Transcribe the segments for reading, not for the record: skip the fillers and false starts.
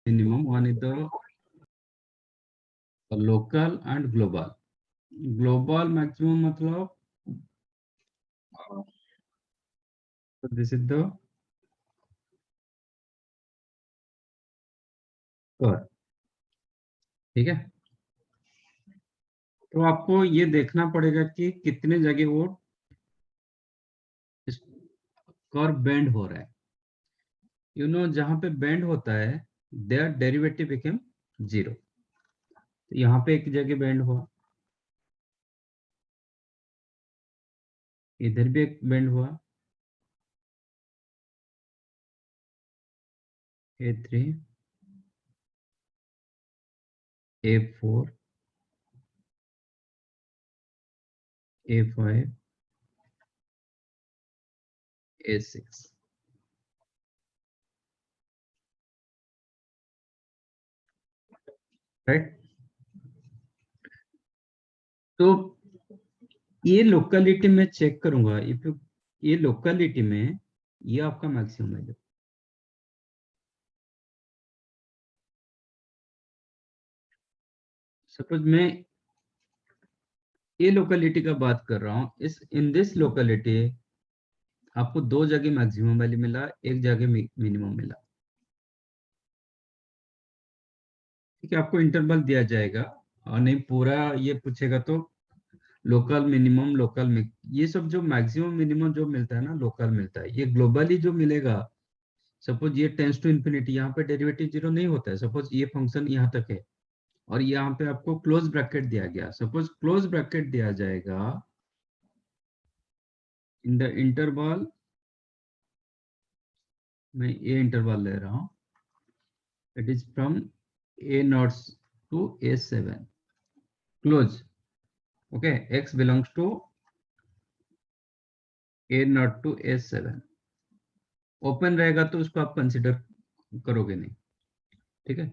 minimum, one is the local and global. Global maximum मतलब so this is the curve, ठीक है। तो आपको ये देखना पड़ेगा कि कितने जगह वो कर्व बेंड हो रहा है। जहां पे बेंड होता है देयर डेरिवेटिव बिकम 0। तो यहाँ पे एक जगह बेंड हुआ, इधर भी एक बेंड हुआ, A3 A4 A5 A6, right. तो ये लोकेलिटी में चेक करूंगा, इफ ये लोकेलिटी में ये आपका मैक्सिमम है। सपोज मैं ये लोकेलिटी का बात कर रहा हूँ, इन दिस लोकेलिटी आपको दो जगह मैक्सिमम वैल्यू मिला, एक जगह मिनिमम मिला, ठीक है। आपको इंटरवल दिया जाएगा और नहीं पूरा ये पूछेगा तो लोकल मिनिमम लोकल ये सब जो मैक्सिमम मिनिमम जो मिलता है ना लोकल मिलता है, ये ग्लोबली जो मिलेगा। सपोज ये टेंस टू इन्फिनिटी, यहाँ पे डेरिवेटिव 0 नहीं होता है। सपोज ये फंक्शन यहाँ तक है और यहाँ पे आपको क्लोज ब्रैकेट दिया गया, सपोज क्लोज ब्रैकेट दिया जाएगा इन द इंटरवल, मैं ये इंटरवल ले रहा हूँ, it is from A0 to A7 close, okay. x belongs to A0 to A7, open रहेगा तो उसको आप कंसिडर करोगे नहीं, ठीक है,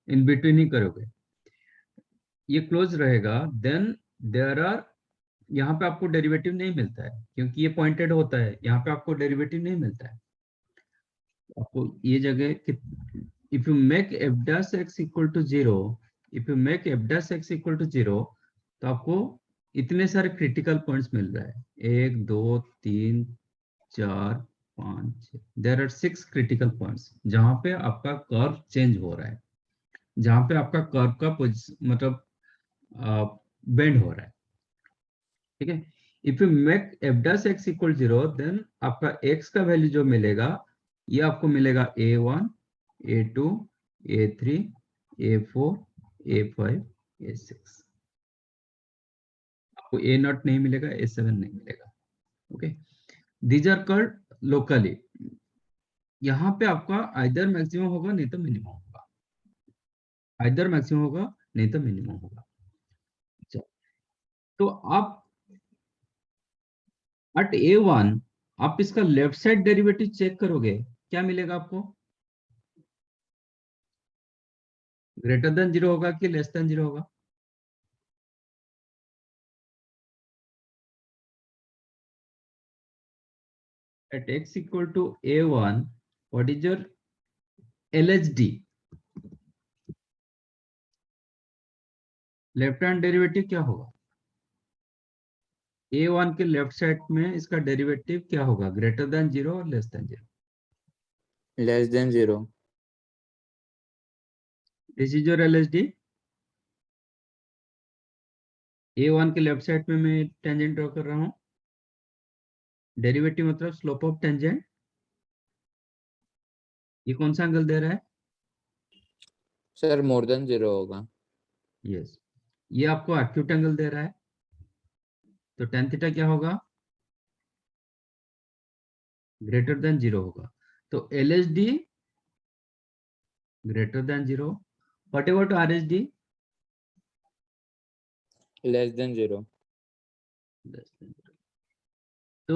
इन बिटवीन ही करोगे। ये क्लोज रहेगा देन देयर आर, यहाँ पे आपको डेरिवेटिव नहीं मिलता है क्योंकि ये पॉइंटेड होता है, यहाँ पे आपको डेरिवेटिव नहीं मिलता है। आपको ये जगह if you make f dash x equal to 0, if you make f dash x equal to 0, तो आपको इतने सारे क्रिटिकल पॉइंट्स मिल रहा है, 1 2 3 4 5 6, देयर आर 6 क्रिटिकल पॉइंट्स जहां पे आपका कर्व चेंज हो रहा है, जहां पे आपका कर्व का मतलब बेंड हो रहा है, ठीक है। If you make f dash x equal 0, then आपका x का वैल्यू जो मिलेगा ये आपको मिलेगा A1 A2 A3 A4 A5 A6, आपको A0 नहीं मिलेगा, A7 नहीं मिलेगा, okay. These are called locally. यहाँ पे आपका आइदर मैक्सिमम होगा नहीं तो मिनिमम होगा, आइदर मैक्सिमम होगा नहीं तो मिनिमम होगा। तो आप एट A1 आप इसका लेफ्ट साइड डेरिवेटिव चेक करोगे, क्या मिलेगा आपको? ग्रेटर देन 0 होगा कि लेस देन 0 होगा? At x equal to A1, what is your LHD? Left hand derivative क्या होगा? A1 के लेफ्ट साइड में इसका डेरिवेटिव क्या होगा, ग्रेटर देन 0 और less than 0? Less than 0। This is your LHD। A1 के लेफ्ट साइड में मैं टेंजेंट ड्रॉ कर रहा हूँ, डेरिवेटिव मतलब स्लोप ऑफ टेंजेंट, ये कौन सा एंगल दे रहा है? सर मोर देन 0 होगा। यस, ये आपको एक्यूट एंगल दे रहा है, तो tan थीटा क्या होगा? ग्रेटर देन 0 होगा। तो LHD greater than 0, what about RHD? Less than 0। Less than 0। तो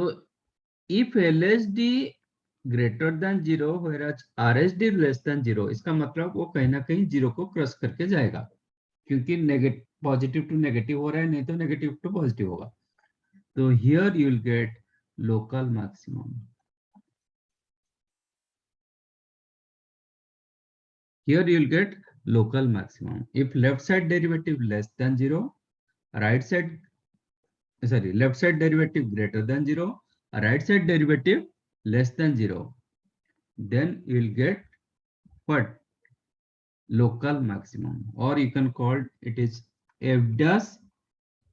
if LHD greater than 0 whereas RHD less than 0, इसका मतलब वो कहीं ना कहीं 0 को क्रॉस करके जाएगा, क्योंकि नेगेटिव पॉजिटिव टू नेगेटिव हो रहा है, नहीं तो नेगेटिव टू पॉजिटिव होगा। तो here you will get local maximum, here you will get local maximum. If left side derivative less than 0, right side, sorry, left side derivative greater than 0, right side derivative less than 0, then you will get what? Local maximum, or you can call it is f dash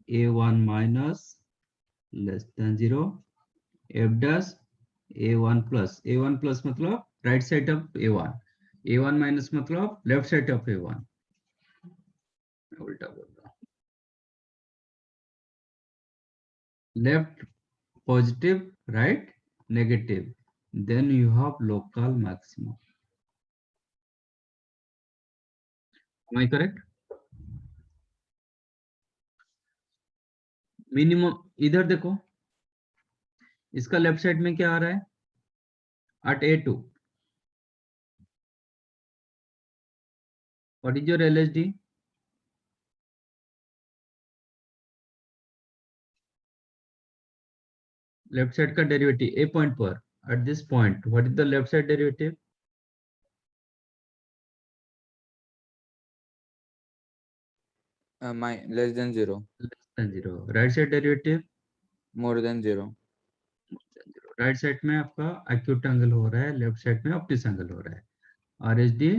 a1 minus less than 0, f dash a1 plus, a1 plus मतलब right side of a1, a1 minus मतलब left side of a1, उल्टा बोल रहा हूं, left positive, right negative, then you have local maximum. Am I correct? Minimum इधर देखो, इसका left side में क्या आ रहा है? at a2, what is your LSD? Left side का डेरिवेटिव a पॉइंट पर, at this point what is the left side derivative? Less than 0. Less than 0. right side derivative? More than 0. Right side में आपका acute angle हो रहा है, left side में ऑब्टूस angle हो रहा है, RHD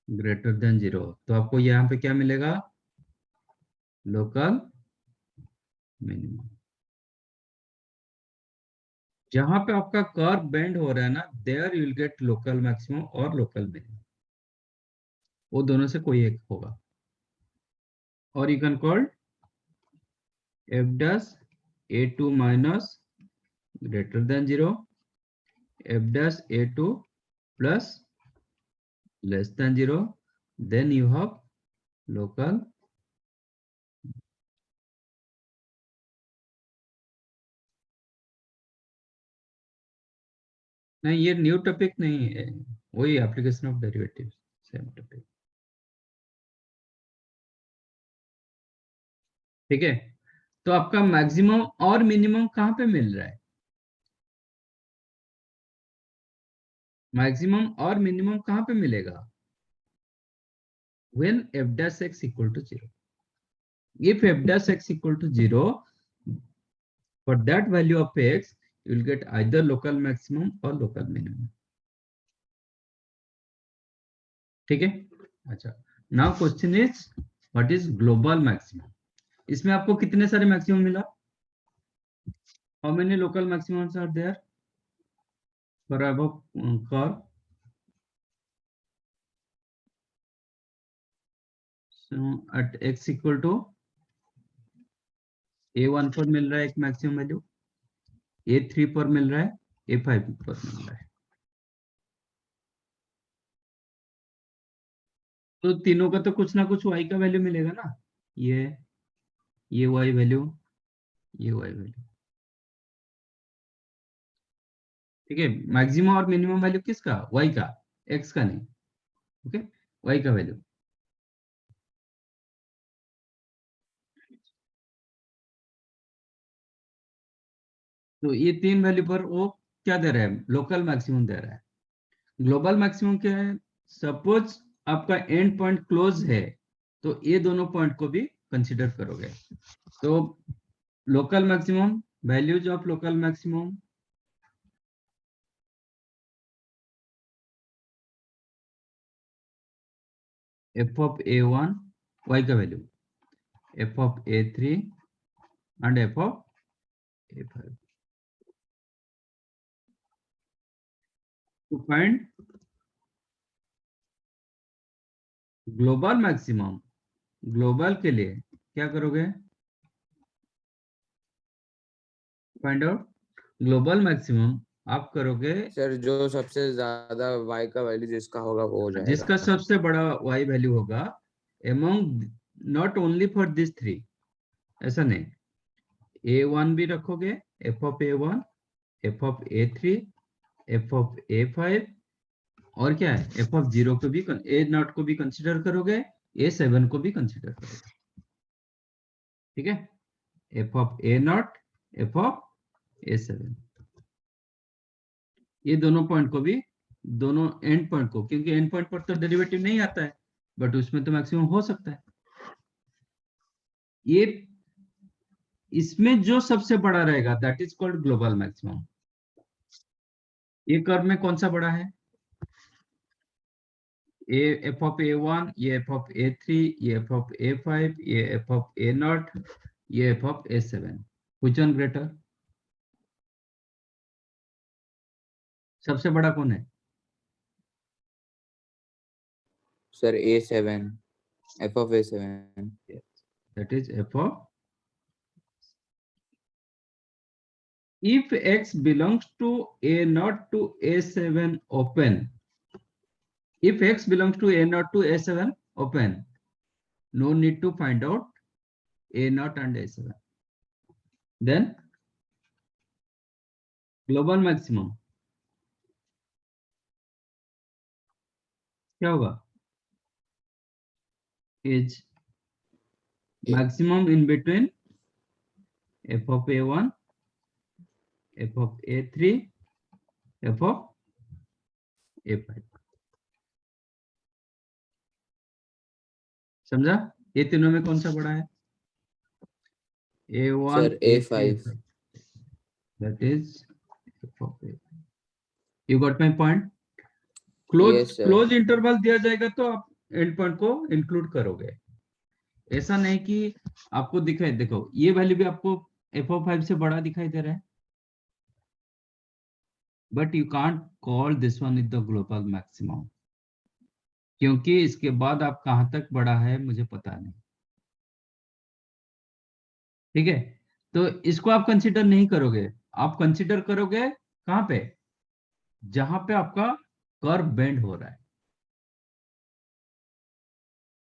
ग्रेटर देन 0, तो आपको यहाँ पे क्या मिलेगा? Local minimum. जहां पे आपका कर्व बेंड हो रहा है ना, there you will get local maximum और लोकल मिनिमम, वो दोनों से कोई एक होगा। और you can call f dash a2 minus greater than 0, f dash a2 plus less than 0, then you have local नहीं, ये न्यू टॉपिक नहीं है, वही application of derivative, same topic. ठीक है, तो आपका मैक्सिमम और मिनिमम कहां पे मिल रहा है? मैक्सिमम और मिनिमम कहां पे मिलेगा? when f dash x equal to 0. If f dash x equal to 0, for that value of x, you will get either local maximum or local minimum. ठीक है, अच्छा। Now question is what is global maximum? इसमें आपको कितने सारे maximum मिला? How many local maximums are there for above curve? So at x equal to a1 पर मिल रहा है एक मैक्सिमम वैल्यू, a3 पर मिल रहा है, a5 पर मिल रहा है, तो तीनों का तो कुछ ना कुछ y का वैल्यू मिलेगा ना, ये y वैल्यू, ये y वैल्यू। ठीक है, मैक्सिमम और मिनिमम वैल्यू किसका? y का, x का नहीं। ओके, y का वैल्यू। तो ये तीन वैल्यू पर वो क्या दे रहा है? लोकल मैक्सिमम दे रहा है। ग्लोबल मैक्सिमम क्या है? सपोज आपका एंड पॉइंट क्लोज है, तो ये दोनों पॉइंट को भी कंसीडर करोगे। तो local maximum, values of local maximum, f of a1 y का value, f of a3 and f of a5 to find global maximum. Global के लिए क्या करोगे? फाइंड आउट ग्लोबल मैक्सिमम आप करोगे, सर जो सबसे ज्यादा y का वैल्यू जिसका होगा वो हो जाएगा। जिसका सबसे बड़ा y वैल्यू होगा among not only for this three, ऐसा नहीं, a1 भी रखोगे, f of a1, f of a3, f of a5, और क्या है, f of 0 को भी, a0 को भी कंसीडर करोगे, a7 को भी कंसीडर करोगे। ठीक है, f of a0, f of a7, ये दोनों पॉइंट को भी दोनों एंड पॉइंट को, क्योंकि एंड पॉइंट पर तो डेरिवेटिव नहीं आता है, बट उसमें तो मैक्सिमम हो सकता है। ये इसमें जो सबसे बड़ा रहेगा that is called global maximum. ये कर्व में कौन सा बड़ा है? ए एफ ऑफ A1, ये एफ ऑफ A3, ये एफ ऑफ A5, ये एफ ऑफ A0, ये F of A7। Which one greater? सबसे बड़ा कौन है? Sir A7, f of A7। That is F of, if x belongs to A0 to A7 open, if x belongs to A0 to A7 open, no need to find out A0 and A7. Then global maximum क्या होगा? Is maximum in between f of A1, f of A3, f of A5। समझा? ये तीनों में कौन सा बड़ा है? A1, sir A3, A5। A5। That is f of A5। You got my point? Yes, sir। Close interval दिया जाएगा तो आप एंड पॉइंट को इंक्लूड करोगे। ऐसा नहीं कि आपको दिखाई, देखो ये वैल्यू भी आपको f(5) से बड़ा दिखाई दे रहा है, but you can't call this one is the global maximum, क्योंकि इसके बाद आप कहां तक बढ़ा है मुझे पता नहीं। ठीक है, तो इसको आप कंसिडर नहीं करोगे, आप कंसिडर करोगे कहां पे? जहां पे आपका कर्व बेंड हो रहा है।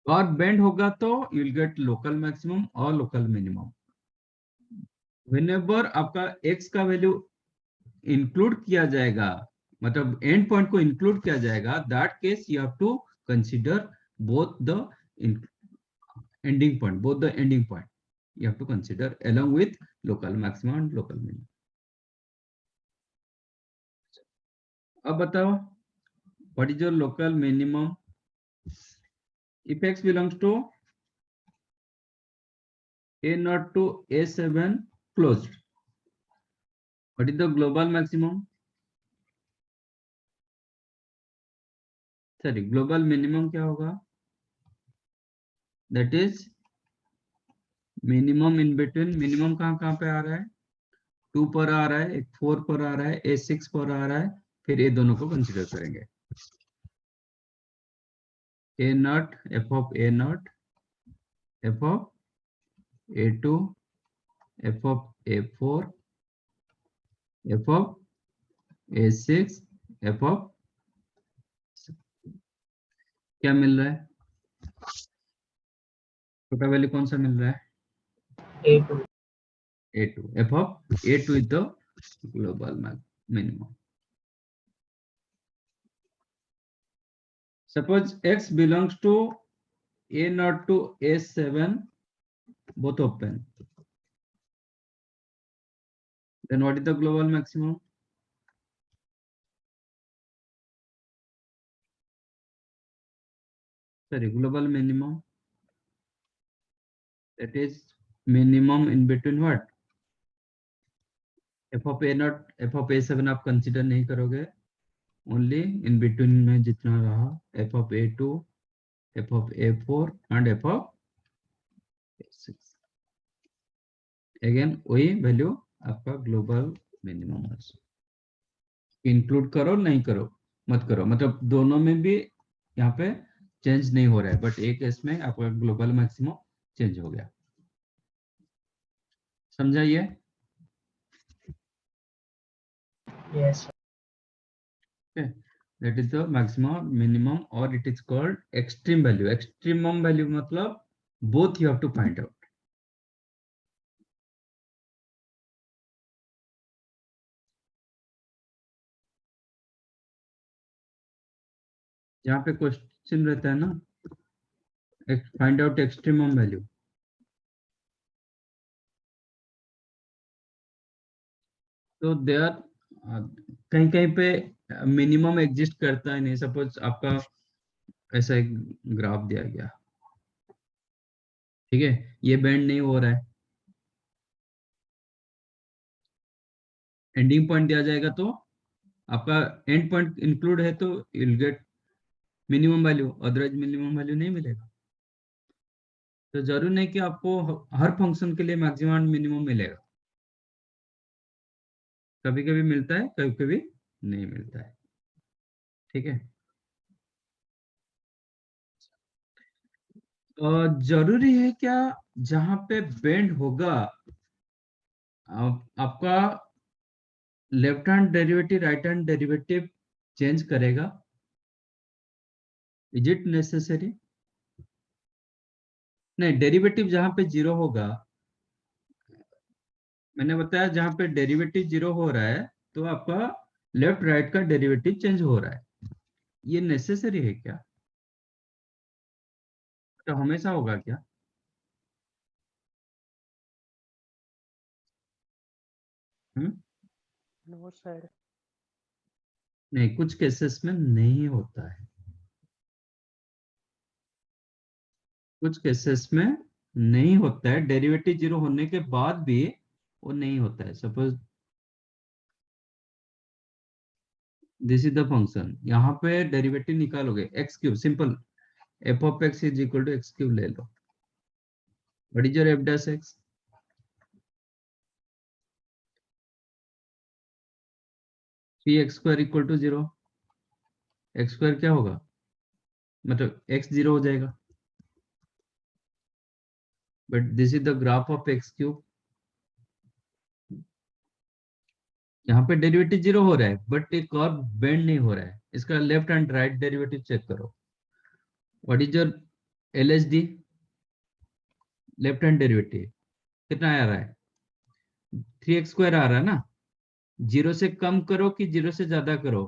कर्व बेंड होगा तो you will get local maximum और लोकल मिनिमम। व्हेनेवर आपका x का वैल्यू इंक्लूड किया जाएगा, मतलब एंड पॉइंट को इंक्लूड किया जाएगा, that case you have to consider both the ending point, both the ending point you have to consider along with local maximum and local minimum। अब बताओ, what is your local minimum if x belongs to A0 to A7 closed? What is the global maximum? Sorry, global minimum क्या होगा? That is minimum in between। minimum कहाँ कहाँ पे आ रहा है? 2 पर आ रहा है, एक 4 पर आ रहा है, A6 पर आ रहा है, फिर ये दोनों को कंसिडर करेंगे। A0, f of A0, f of A2, f of A4, f of A6, f of, क्या मिल रहा है? छोटा वैल्यू कौन सा मिल रहा है? A2। A2, f of A2 is the global minimum। Suppose x belongs to A0 to A7, both open, then what is the global maximum? Sorry, global minimum, that is minimum in between what? f of A0, f of A7 आप consider नहीं करोगे, only in between में जितना रहा f of A2, f of A4 and f of A6। Again वही value आपका global minimum है। Include करो नहीं करो, मत करो, मतलब दोनों में भी यहाँ पे चेंज नहीं हो रहा है, बट एक केस में आपका ग्लोबल मैक्सिमम चेंज हो गया। समझाइए? Yes। That is the maximum minimum, और it is called extreme value. Extremum value मतलब both you have to find out. यहाँ पे क्वेश्चन रहता है ना, फाइंड आउट एक्सट्रीमम वैल्यू, तो देयर कहीं कहीं पे मिनिमम एग्जिस्ट करता है नहीं। सपोज आपका ऐसा एक ग्राफ दिया गया, ठीक है, ये बेंड नहीं हो रहा है, एंडिंग पॉइंट दिया जाएगा तो आपका एंड पॉइंट इंक्लूड है तो you'll get minimum value, otherwise minimum value नहीं मिलेगा। तो जरूर नहीं कि आपको हर फंक्शन के लिए मैक्सिमम मिनिमम मिलेगा, कभी कभी मिलता है, कभी कभी नहीं मिलता है, ठीक है। जरूरी है क्या जहां पे बेंड होगा आपका left hand derivative right hand derivative change करेगा? Is it necessary? नहीं, डेरिवेटिव जहां पे जीरो होगा, मैंने बताया जहां पे डेरिवेटिव जीरो हो रहा है तो आपका लेफ्ट राइट का डेरिवेटिव चेंज हो रहा है, ये नेसेसरी है क्या? तो हमेशा होगा क्या? हम्म? No, sir. नहीं, कुछ केसेस में नहीं होता है, कुछ केसेस में नहीं होता है, डेरिवेटिव जीरो होने के बाद भी वो नहीं होता है। Suppose this is the function, यहाँ पे डेरिवेटिव निकालोगे x cube, simple f of x is equal to x cube ले लो, what is your f dash x? 3x² equal to 0, x square क्या होगा, मतलब x 0 हो जाएगा, but this is the graph of x cube. यहाँ पे derivative zero हो रहा है बट एक और बेंड नहीं हो रहा है, इसका left and right derivative check करो, what is your LHD, left hand derivative कितना आ रहा है? 3x² आ रहा है ना, जीरो से कम करो कि जीरो से ज्यादा करो,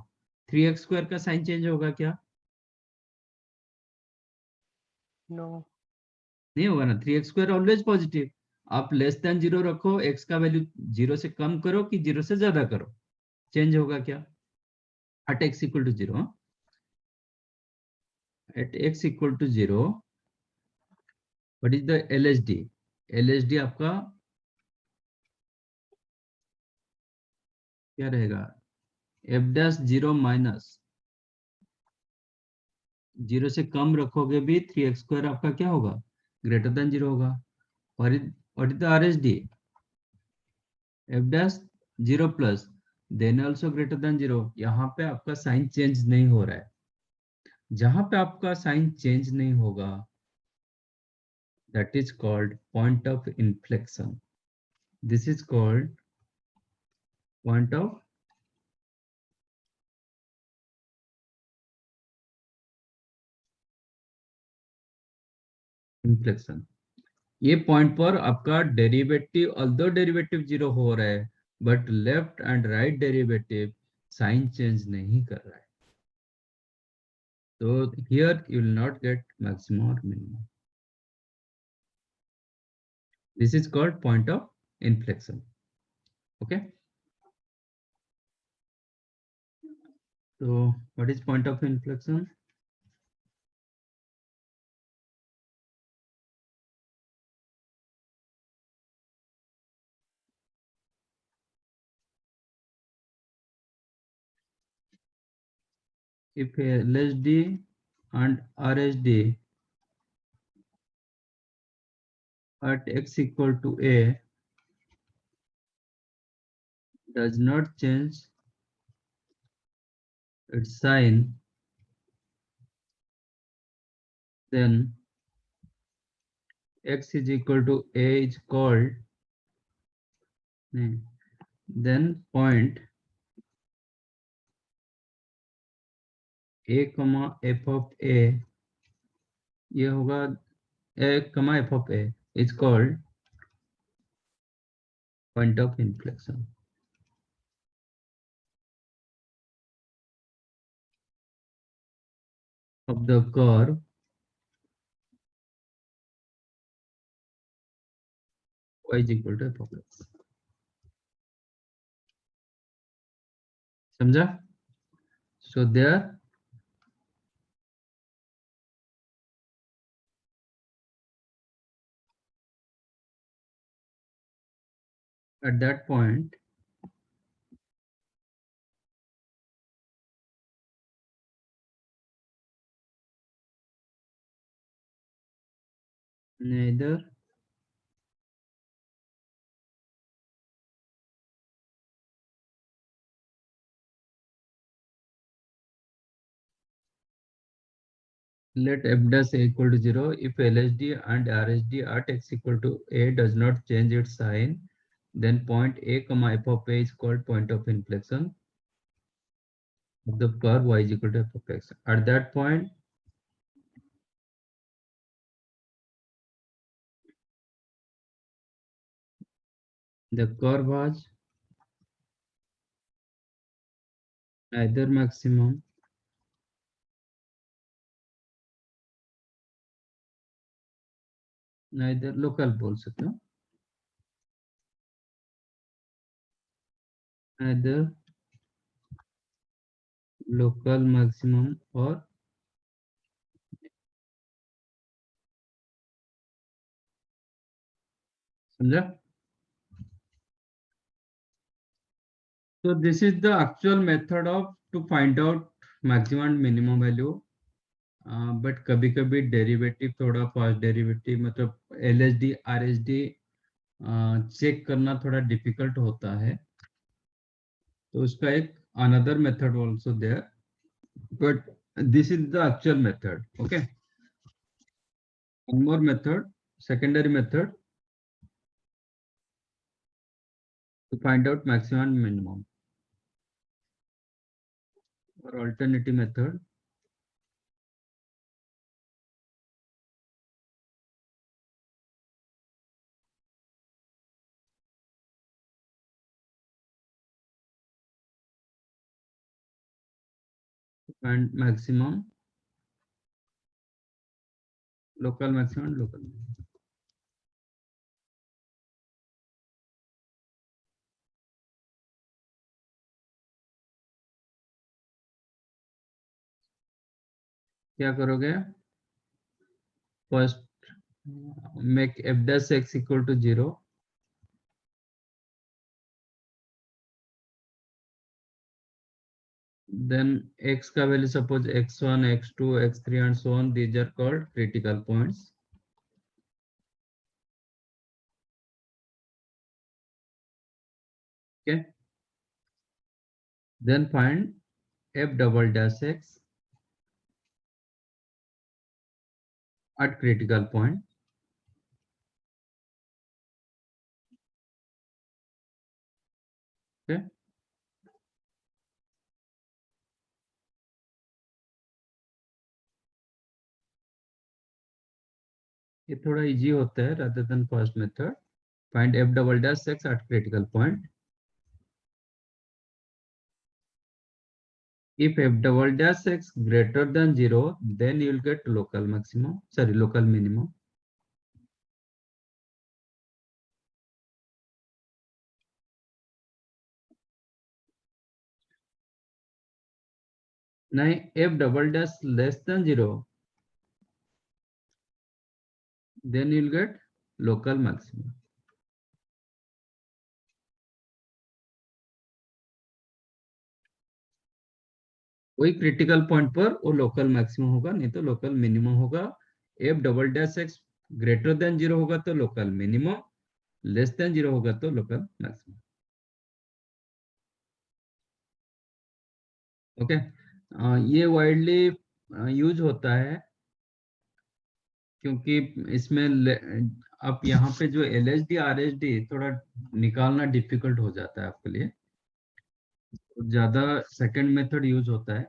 3x² का साइन चेंज होगा क्या? No. नहीं होगा ना, 3x² ऑलवेज पॉजिटिव। आप लेस देन जीरो रखो, x का वैल्यू जीरो से कम करो कि जीरो से ज्यादा करो, चेंज होगा क्या? At x equal to zero, at x equal to zero what is the LHD? LHD आपका क्या रहेगा, f dash zero minus, zero से कम रखोगे भी 3x² आपका क्या होगा, ग्रेटर देन जीरो होगा। What is the RHD? F dash zero plus then also greater than zero. यहाँ पे आपका साइन चेंज नहीं हो रहा है, जहां पे आपका साइन चेंज नहीं होगा that is called point of inflection. This is called point of inflection। ये पॉइंट पर आपका डेरिवेटिव ऑल्दो डेरिवेटिव जीरो हो रहा है but left and right derivative sign change नहीं कर रहा है, तो here you will not get maximum और minimum. This is called point of inflection, okay. तो what is point of inflection? If LHD and RHD at x equal to a does not change its sign, then x is equal to a is called, then point a comma f of a, ये होगा a comma f of a is called point of inflection of the curve y is equal to f of x। समझा? So there at that point neither let f dash a equal to 0 if LSD and RSD at x equal to a does not change its sign, then point a comma f of a is called point of inflection of the curve y is equal to f of x. At that point, the curve has neither maximum neither local बोल सकते हो, neither local maximum और समझा? So this is the actual method of to find out maximum and minimum value. But कभी कभी derivative थोड़ा fast derivative मतलब LSD RSD check करना थोड़ा डिफिकल्ट होता है, तो उसका एक another method also there, but this is the actual method. Okay, one more method, secondary method to find out maximum and minimum, or alternative method. And maximum, local maximum and local minimum. क्या करोगे? First make f dash x equal to 0, then x का value suppose x1 x2 x3 and so on, these are called critical points. Okay, then find f double dash x at critical point. Okay, ये थोड़ा easy होता है rather than first method. Find f double dash x at critical point. If f double dash x greater than 0, then you will get local maximum, sorry, local minimum. Now f double dash less than 0, then you will get local maximum. वही critical point पर वो local maximum होगा, नहीं तो local minimum होगा. F double dash x greater than 0 होगा तो local minimum, less than 0 होगा तो लोकल मैक्सिमम. ओके, ये वाइडली यूज होता है क्योंकि इसमें अब यहाँ पे जो LSD RSD थोड़ा निकालना डिफिकल्ट हो जाता है आपके लिए, ज्यादा सेकंड मेथड यूज होता है.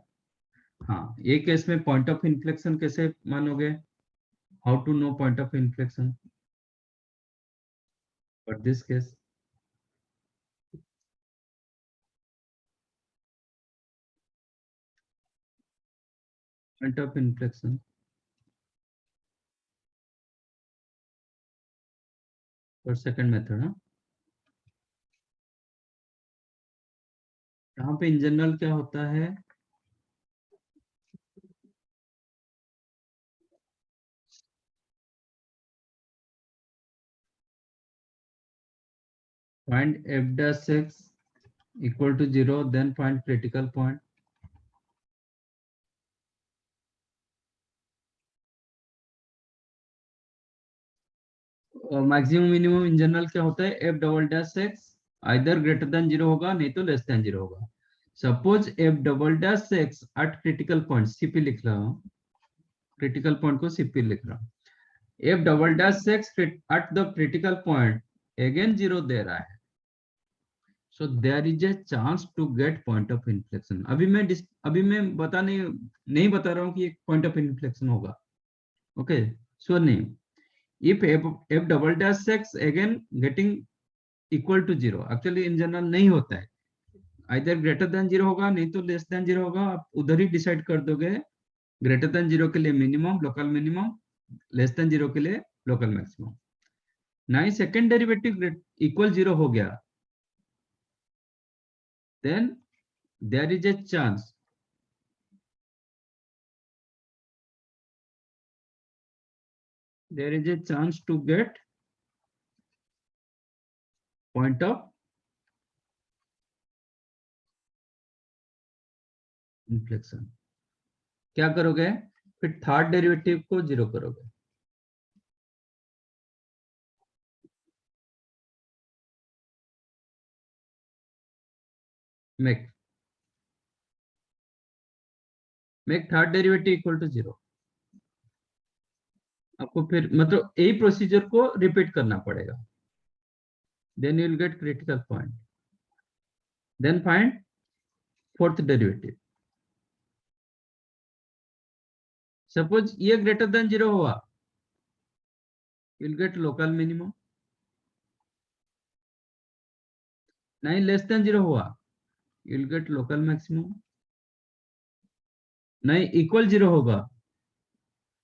हाँ, ये केस में पॉइंट ऑफ इन्फ्लेक्शन कैसे मानोगे? How to know point of inflection for this case? Point of inflection for second method, huh? यहाँ पे इन जनरल क्या होता है, find f dash x equal to 0, then find critical point. Maximum minimum in general क्या होता है, F double dash x either greater than 0 होगा, नहीं तो लेस देन 0 होगा. Suppose F double dash x eight critical point, CP लिख रहा हूँ, क्रिटिकल पॉइंट को सीपी लिख रहा हूँ. F double dash x at the critical point again 0 दे रहा है, so there is a chance to get point of inflection. अभी मैं नहीं बता रहा हूँ कि एक पॉइंट ऑफ इन्फ्लेक्शन होगा. ओके, श्योर नहीं. if f double dash x again getting equal to 0, actually in general नहीं होता है, आइदर ग्रेटर देन 0 होगा, नहीं तो लेस देन 0 होगा. आप उधर ही डिसाइड कर दोगे. ग्रेटर देन 0 के लिए minimum local minimum, less than 0 के लिए लोकल मैक्सिमम. ना ही सेकेंड डेरिवेटिव इक्वल 0 हो गया, then there is a chance to get point of inflection. क्या करोगे, फिर थर्ड डेरिवेटिव को 0 करोगे. Make third derivative equal to 0. आपको फिर मतलब यही प्रोसीजर को रिपीट करना पड़ेगा. Then you will get critical point, then find fourth derivative. Suppose ये ग्रेटर देन 0 हुआ, you will get local minimum. नहीं लेस देन 0 हुआ, you will get local maximum. नहीं इक्वल 0 होगा,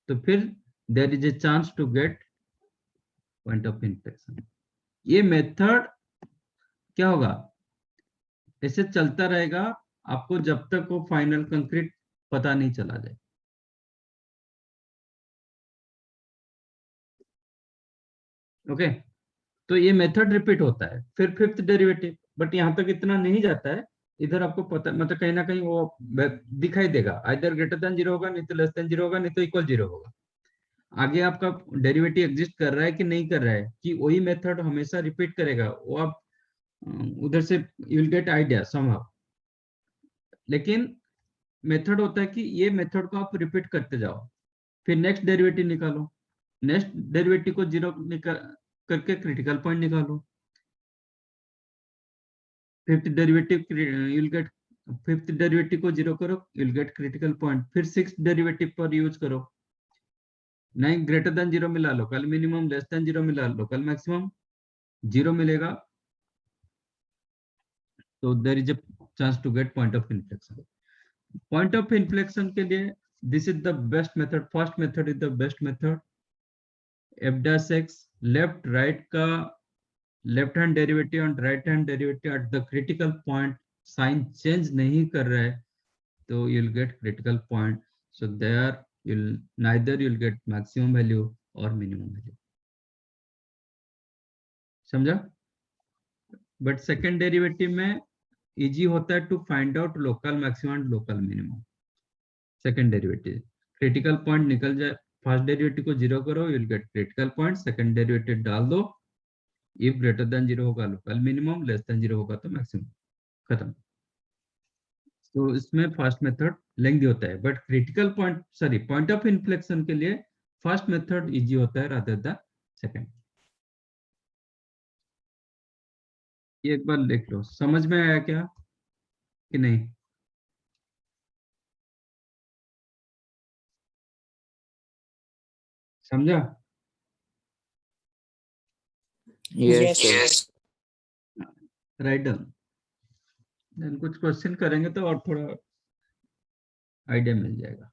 तो फिर there is a chance to get point of inflection. ये method क्या होगा, ऐसे चलता रहेगा आपको जब तक वो फाइनल कंक्रीट पता नहीं चला जाए. ओके, तो ये मेथड रिपीट होता है. फिर फिफ्थ डेरिवेटिव, बट यहाँ तक इतना नहीं जाता है. इधर आपको पता मतलब कहीं ना कहीं वो दिखाई देगा, आइदर ग्रेटर देन 0 होगा, नहीं तो लेस देन 0 होगा, नहीं तो इक्वल 0 होगा. आगे आपका डेरिवेटिव एग्जिस्ट कर रहा है कि नहीं कर रहा है, कि वही मेथड हमेशा रिपीट करेगा, वो आप उधर से you will get idea somehow. लेकिन मेथड होता है कि ये मेथड को आप रिपीट करते जाओ, फिर नेक्स्ट डेरिवेटिव निकालो, नेक्स्ट डेरिवेटिव को 0 करके क्रिटिकल पॉइंट निकालो. Fifth derivative you'll get fifth derivative को 0 करो, you'll get क्रिटिकल पॉइंट. फिर सिक्स्थ डेरिवेटिव पर यूज करो. नहीं ग्रेटर देन 0 मिला लोकल मिनिमम, लेस देन 0 मिला लोकल मैक्सिमम, 0 मिलेगा तो there is a chance to get point of inflection. Point of inflection के लिए this is the best method, first method is the best method. F dash x left right का left hand derivative and right hand derivative at the critical point sign change नहीं कर रहा है, तो you'll get critical point. So there you'll get maximum value or minimum value. समझा. But second derivative में easy होता है to find out local maximum and local minimum. Second derivative critical point निकल जाए, फर्स्ट डेरिवेटिव को 0 करो, you'll get critical point. Second derivative डाल दो, इफ ग्रेटर देन 0 होगा लोकल मिनिमम, लेस देन 0 होगा तो मैक्सिमम. खत्म. तो इसमें फर्स्ट मेथड लेंथी होता है, but critical point sorry point of inflection के लिए फर्स्ट मेथड इजी होता है रादर देन सेकंड. ये एक बार लिख लो, समझ में आया क्या कि नहीं. समझा. Yes, sir. Write down. Then कुछ क्वेश्चन करेंगे तो और थोड़ा आइडिया मिल जाएगा.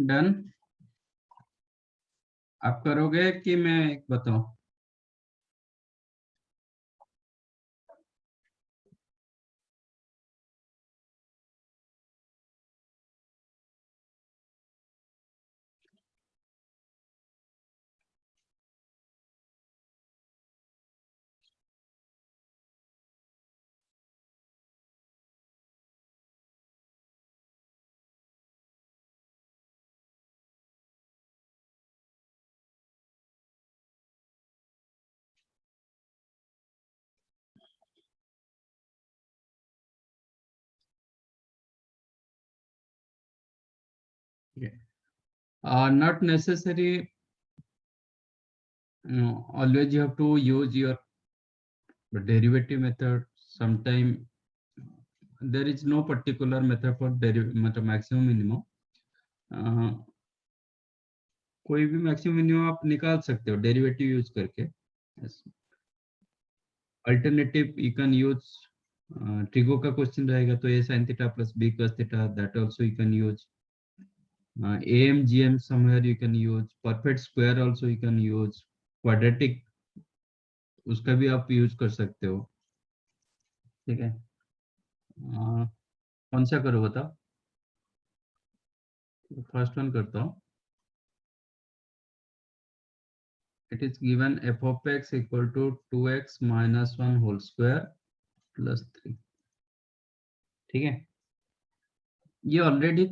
डन। आप करोगे कि मैं एक बताऊं? Not necessary. Always you have to use your derivative method. Sometime there is no particular method for maximum minimum. कोई भी मैक्सिमम मिनिमम आप निकाल सकते हो डेरिवेटिव यूज करके. Alternative you can use trigo का क्वेश्चन रहेगा तो a sin theta plus b cos theta, that also you can use. am gm somewhere you can use. Perfect square also you can use. Quadratic उसका भी आप use कर सकते हो. ठीक है. कौन सा करो बताओ? फर्स्ट वन करता हूँ. It is given f of x equal to 2x minus 1 whole square plus 3. ठीक है. ये ऑलरेडी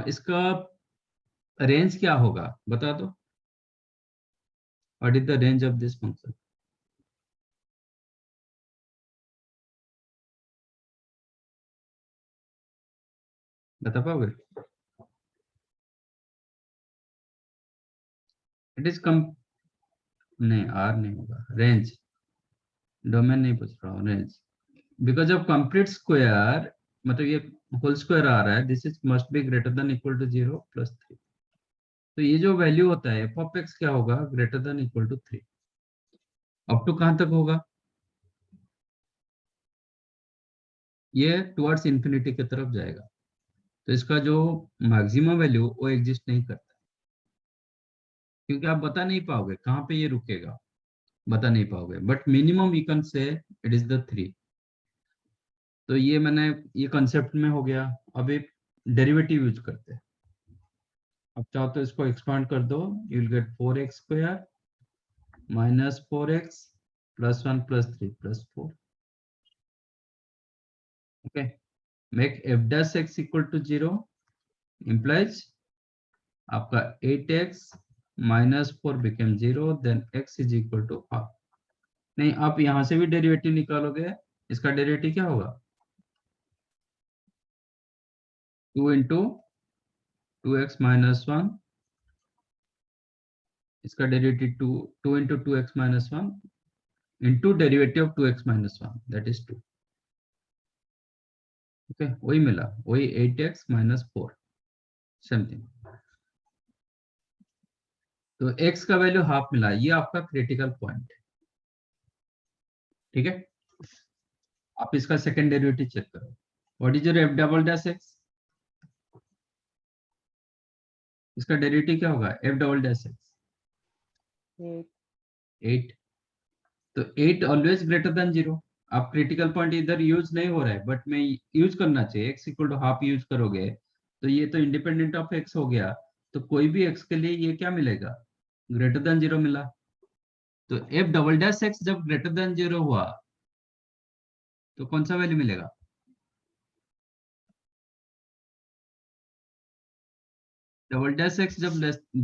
इसका रेंज क्या होगा बता दो. What is the range of this function? बता पाओगे? इट इज कम नहीं, आर नहीं होगा. रेंज, डोमेन नहीं पूछ रहा हूँ, range. Because of complete square, मतलब ये होल स्क्वायर आ रहा है. This is must be greater than equal to 0 plus 3. तो ये जो वैल्यू होता है एफ ऑफ एक्स क्या होगा? Greater than equal to 3. Up to कहां तक होगा? ये टुवर्ड्स इंफिनिटी की तरफ जाएगा. तो इसका जो मैक्सिमम वैल्यू वो एग्जिस्ट नहीं करता, क्योंकि आप बता नहीं पाओगे कहां पे ये रुकेगा, बता नहीं पाओगे. But minimum you can say it is the 3. तो ये मैंने ये कंसेप्ट में हो गया. अब एक डेरिवेटिव यूज करते हैं. अब चाहो तो इसको एक्सपांड कर दो. You will get 4x square minus 4x plus 1 plus 3 plus 4. Okay. Make f dash x equal to 0 implies आपका 8x minus 4 become 0, then x is equal to half. नहीं, आप यहां से भी डेरिवेटिव निकालोगे. इसका डेरिवेटिव क्या होगा? 2 इंटू 2x माइनस 1. इसका derivative 2 into 2x minus 1 into derivative of 2x minus 1, that is 2. Okay, वही मिला, वही 8x माइनस 4, सेम थिंग. तो x का वैल्यू हाफ मिला. ये आपका क्रिटिकल पॉइंट है. ठीक है. आप इसका सेकंड डेरिवेटिव चेक करो. What is your f double dash x? इसका डेरिवेटिव क्या होगा? f double dash x 8. तो 8 ऑलवेज ग्रेटर देन 0. आप क्रिटिकल पॉइंट इधर यूज नहीं हो रहा है, बट मैं यूज करना चाहिए. x equal to half use करोगे तो ये तो इंडिपेंडेंट ऑफ x हो गया. तो कोई भी x के लिए ये क्या मिलेगा? ग्रेटर देन 0 मिला. तो f डबल डैश x जब ग्रेटर देन 0 हुआ तो कौन सा वैल्यू मिलेगा? डबल डैश x जब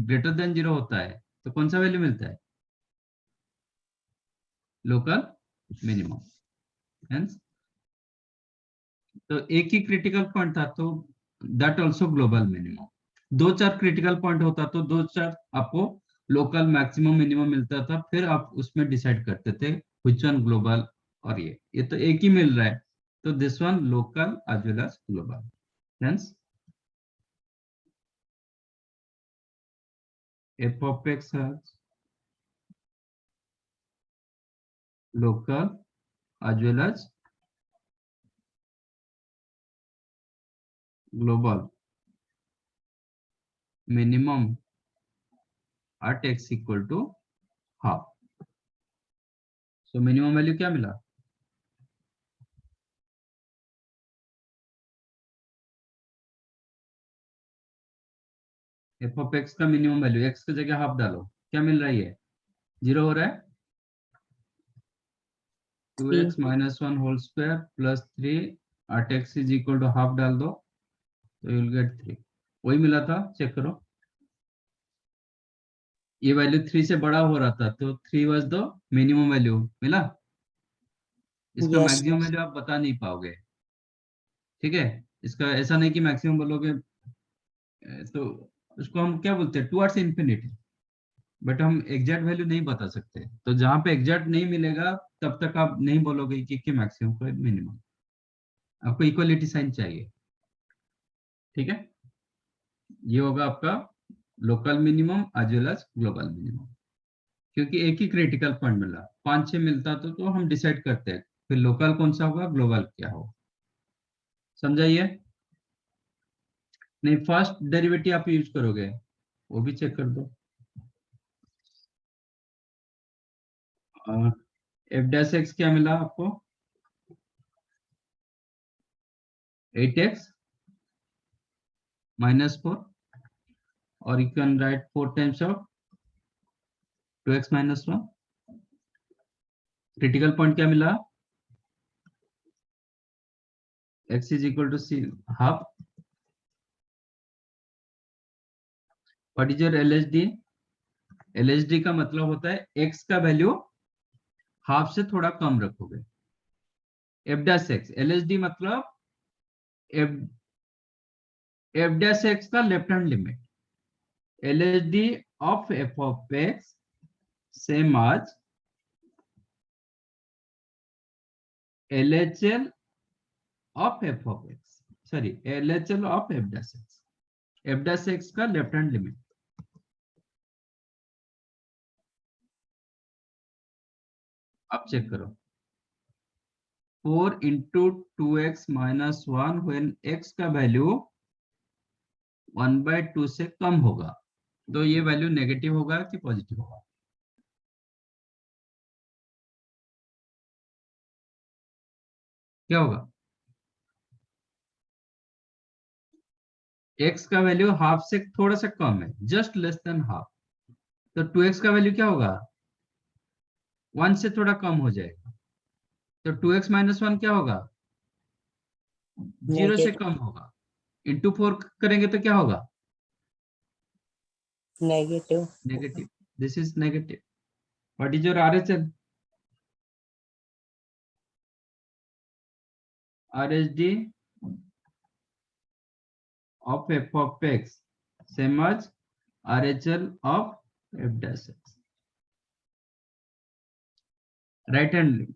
ग्रेटर देन 0 होता है तो कौन सा वैल्यू मिलता है? Local minimum. हेंस तो एक ही क्रिटिकल पॉइंट था तो that also global minimum. 2-4 critical point होता तो 2-4 आपको लोकल मैक्सिमम मिनिमम मिलता था. फिर आप उसमें डिसाइड करते थे व्हिच वन ग्लोबल. और ये तो एक ही मिल रहा है, तो this one local as well as global. Hence f of x has local as well as global. minimum at x equal to half. So minimum value क्या मिला? f of x का मिनिमम वैल्यू, x की जगह half डालो, क्या मिल रहा है? ये 0 हो रहा है। 2x minus 1 whole square plus 3 at x is equal to half डाल दो तो you will get 3। वही मिला था, चेक करो। ये वैल्यू 3 से बड़ा हो रहा था तो 3 was the मिनिमम वैल्यू मिला। इसका Yes, मैक्सिमम yes. वैल्यू आप बता नहीं पाओगे, ठीक है। इसका ऐसा नहीं कि मैक्सिमम बोलोगे तो उसको हम क्या बोलते हैं, टुवर्ड्स इंफिनिटी, बट हम एग्जैक्ट वैल्यू नहीं बता सकते। तो जहां पे एग्जैक्ट नहीं मिलेगा तब तक आप नहीं बोलोगे कि मैक्सिमम को मिनिमम, आपको इक्वलिटी साइन चाहिए, ठीक है। ये होगा आपका local minimum as well as global minimum, क्योंकि एक ही क्रिटिकल पॉइंट मिला, 5-6 मिलता तो हम डिसाइड करते हैं फिर लोकल कौन सा होगा, ग्लोबल क्या होगा। समझाइए? नहीं, फर्स्ट डेरिवेटिव आप यूज करोगे, वो भी चेक कर दो। एफ डैश एक्स क्या मिला आपको? 8x minus 4, or you can write 4 times of 2x minus 1। Critical point क्या मिला? x is equal to c half। What is your LHD? LHD का मतलब होता है x का वैल्यू हाफ से थोड़ा कम रखोगे। f dash x, LHD मतलब f dash x का left hand limit. LHD of f of x same as LHL of f of x, sorry, LHL of f dash x। f dash x का left hand limit. अब check करो, 4 into 2x minus 1 when x का value 1/2 से कम होगा तो ये value negative होगा कि पॉजिटिव होगा? क्या होगा? x का वैल्यू हाफ से थोड़ा सा कम है, जस्ट लेस देन हाफ, तो 2x का वैल्यू क्या होगा? 1 से थोड़ा कम हो जाएगा, तो 2x minus 1 क्या होगा? 0 से Negative. कम होगा। इंटू 4 करेंगे तो क्या होगा? Negative. Negative. This is negative. What is your RHL? RHD of f of x same as RHL of f dash x। Right hand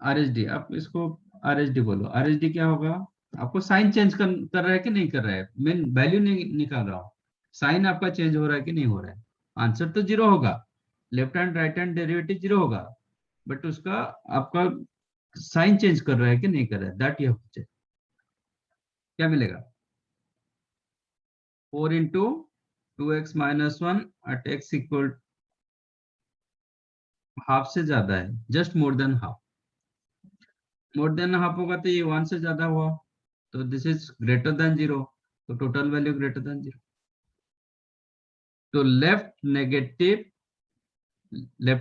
RHD, आप इसको RHD बोलो। RHD क्या होगा? आपको साइन चेंज कर रहा है कि नहीं कर रहा है, मैं वैल्यू नहीं निकाल रहा हूँ, साइन आपका चेंज हो रहा है कि नहीं हो रहा है। आंसर तो 0 होगा, left hand right hand derivative 0 होगा, बट उसका आपका साइन चेंज कर रहा है कि नहीं कर रहा है, that you have to check. क्या मिलेगा? 4 into 2x minus 1 at x equal half से ज्यादा है, just more than half. More than half होगा तो ये 1 से ज्यादा हुआ, तो दिस इज ग्रेटर देन 0, तो टोटल वैल्यू ग्रेटर देन 0। तो left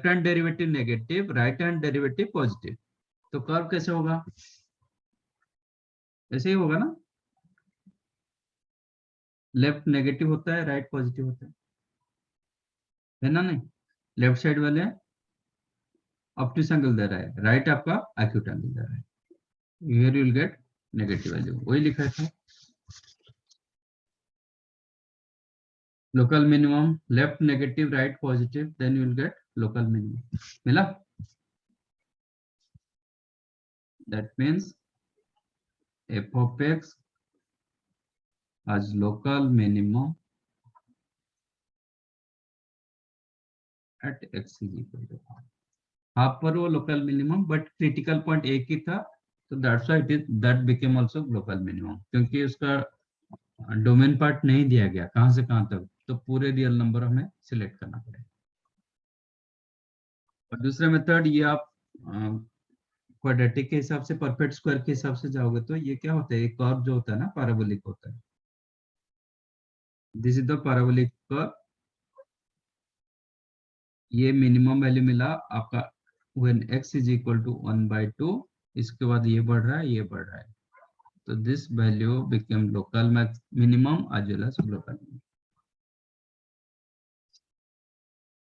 hand derivative negative, right hand derivative positive, तो कर्व कैसे होगा? ऐसे ही होगा ना, लेफ्ट नेगेटिव होता है, राइट पॉजिटिव होता है ना? नहीं, लेफ्ट साइड वाले ऑब्ट्यूस एंगल दे रहा है, राइट आपका एक्यूट एंगल दे रहा है, here you will get negative value, वही लिखा था। Local minimum, left negative right positive, then you will get local minimum. मिला? That means f of x has local minimum at x is equal to half। Half पर वो local minimum, but critical point एक ही था, तो that's why it is that became also global minimum, क्योंकि उसका domain part नहीं दिया गया, कहां से कहां तक, तो पूरे रियल नंबर हमें सिलेक्ट करना पड़ेगा। और दूसरा मेथड, ये आप क्वाड्रेटिक के हिसाब से, परफेक्ट स्क्वायर के हिसाब से जाओगे तो ये क्या होता है, एक कर्व जो होता है ना पैराबोलिक होता है, this is the parabolic curve. ये मिनिमम वैल्यू मिला आपका when x is equal to 1/2, इसके बाद ये बढ़ रहा है, ये बढ़ रहा है, तो this value become local max minimum as well as global.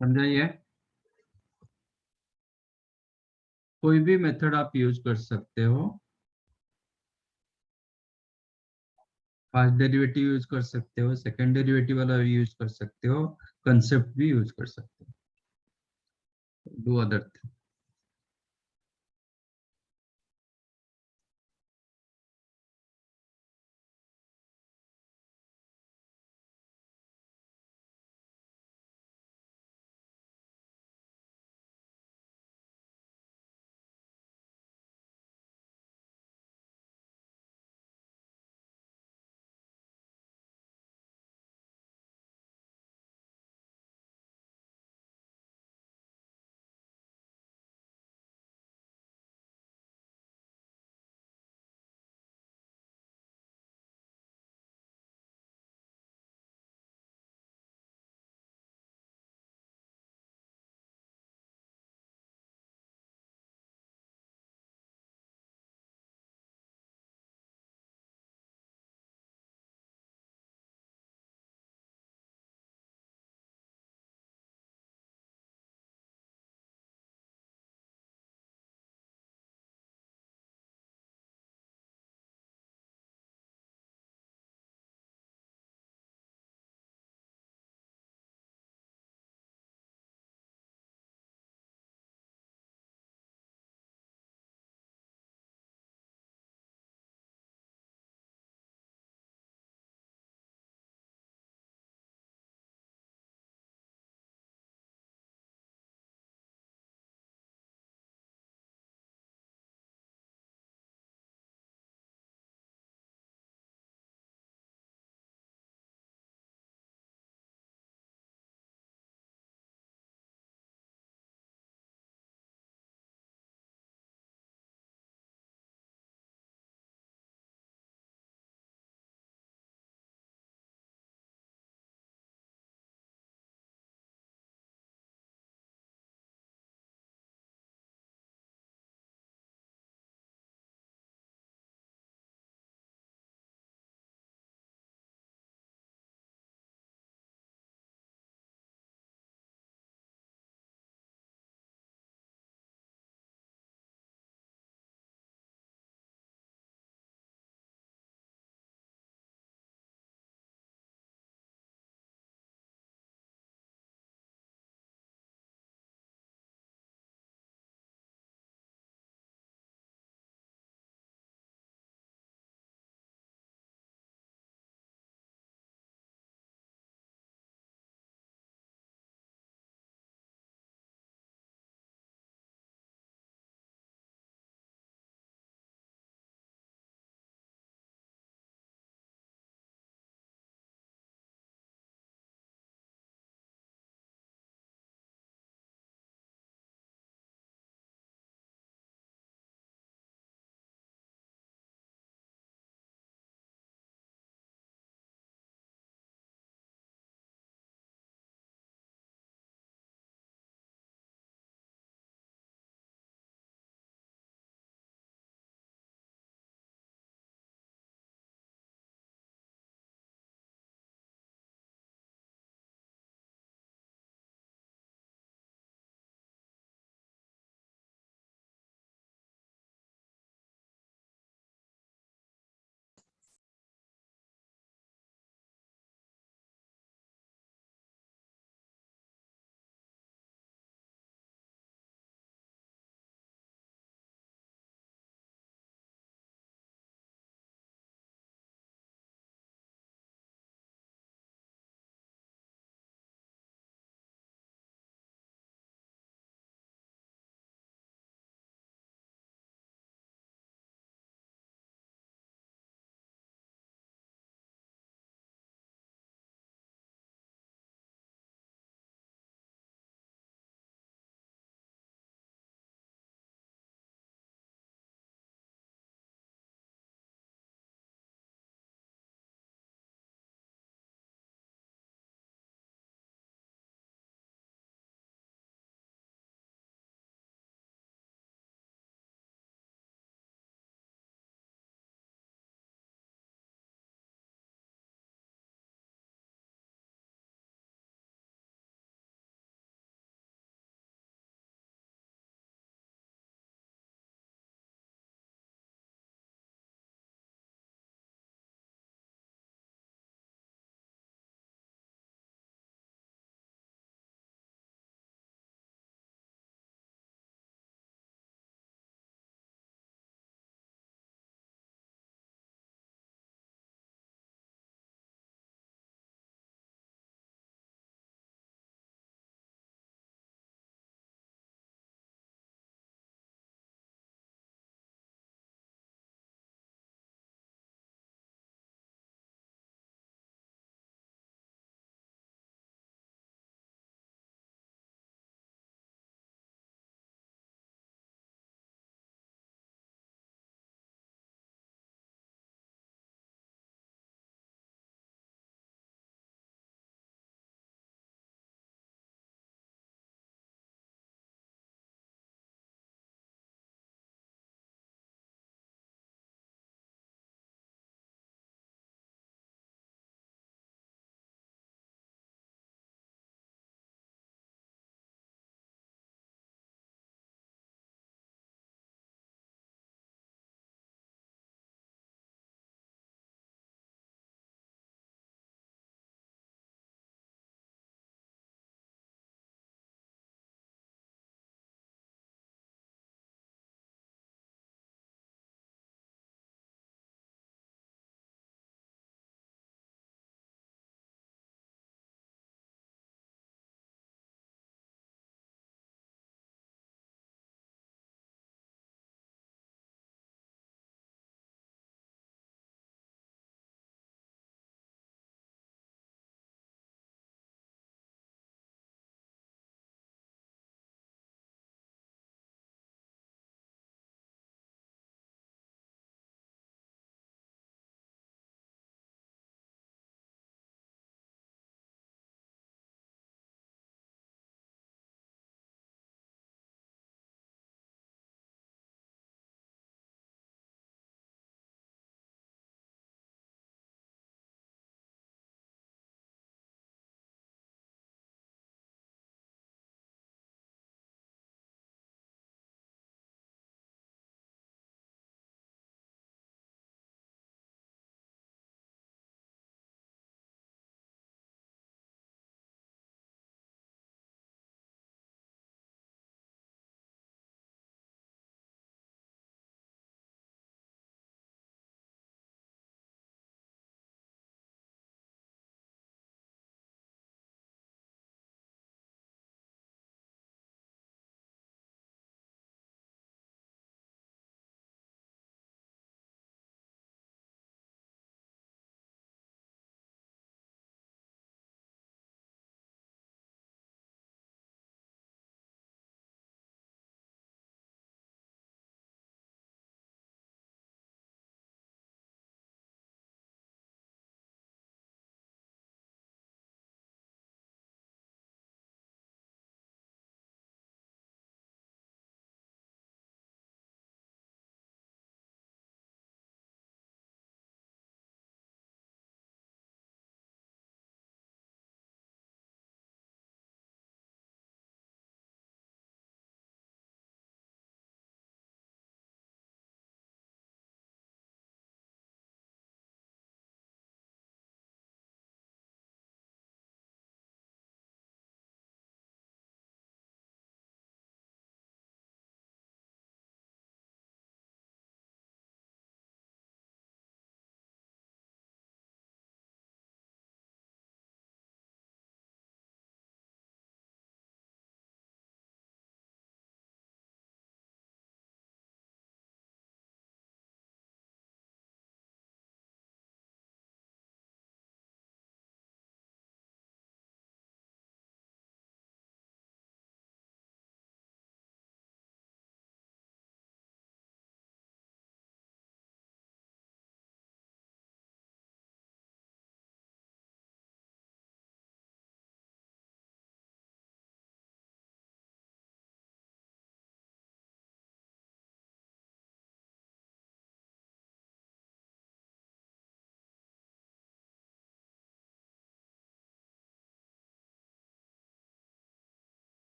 समझा ये? कोई भी मेथड आप यूज कर सकते हो, फर्स्ट डेरिवेटिव यूज कर सकते हो, सेकंड डेरिवेटिव वाला भी यूज कर सकते हो, कंसेप्ट भी यूज कर सकते हो, do other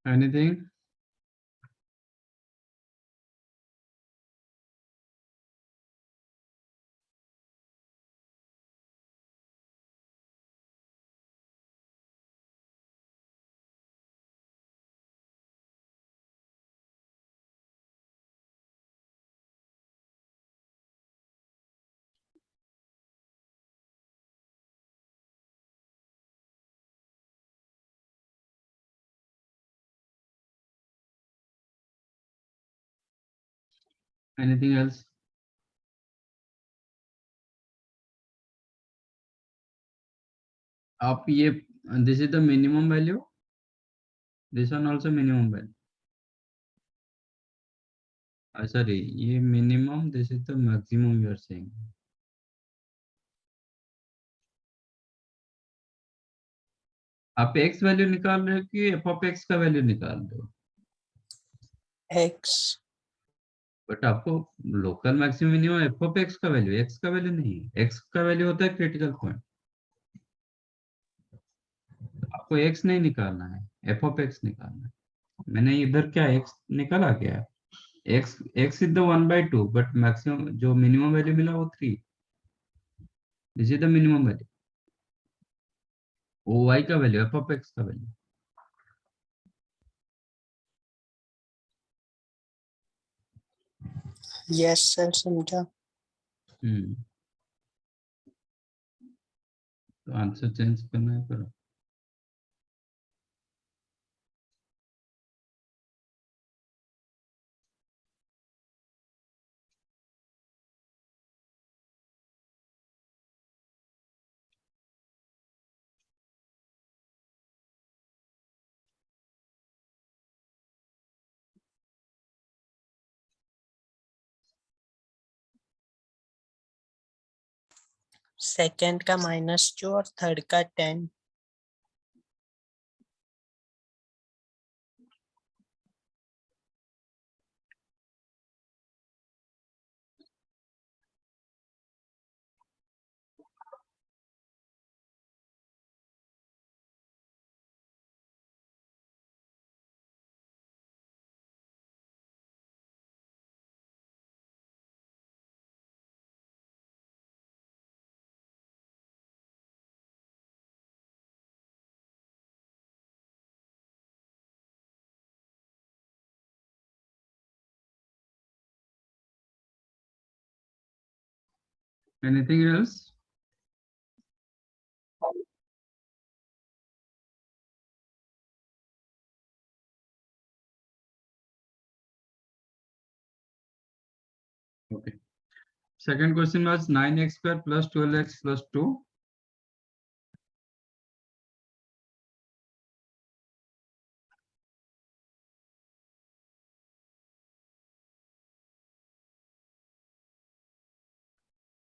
anything? Anything else? आप ये this is the minimum value. This one also minimum value. Sorry, ये minimum. This is the maximum you are saying. आप x वैल्यू निकाल रहे हो कि f of x का वैल्यू निकाल रहे हो? X. बट आपको local maximum minimum f of x का वैल्यू, x का वैल्यू नहीं है. x का वैल्यू होता है क्रिटिकल पॉइंट. आपको x नहीं निकालना है, f of x निकालना है. मैंने इधर क्या x निकाला क्या है? x is the 1/2 but maximum जो मिनिमम वैल्यू मिला वो 3. This is the minimum value. वो y का वैल्यू, f of x का वैल्यू. Yes sir, समझा. तो आंसर चेंज करना है करो. सेकंड का -2 और थर्ड का 10. Anything else? Okay. Second question was 9x square plus 12x plus 2.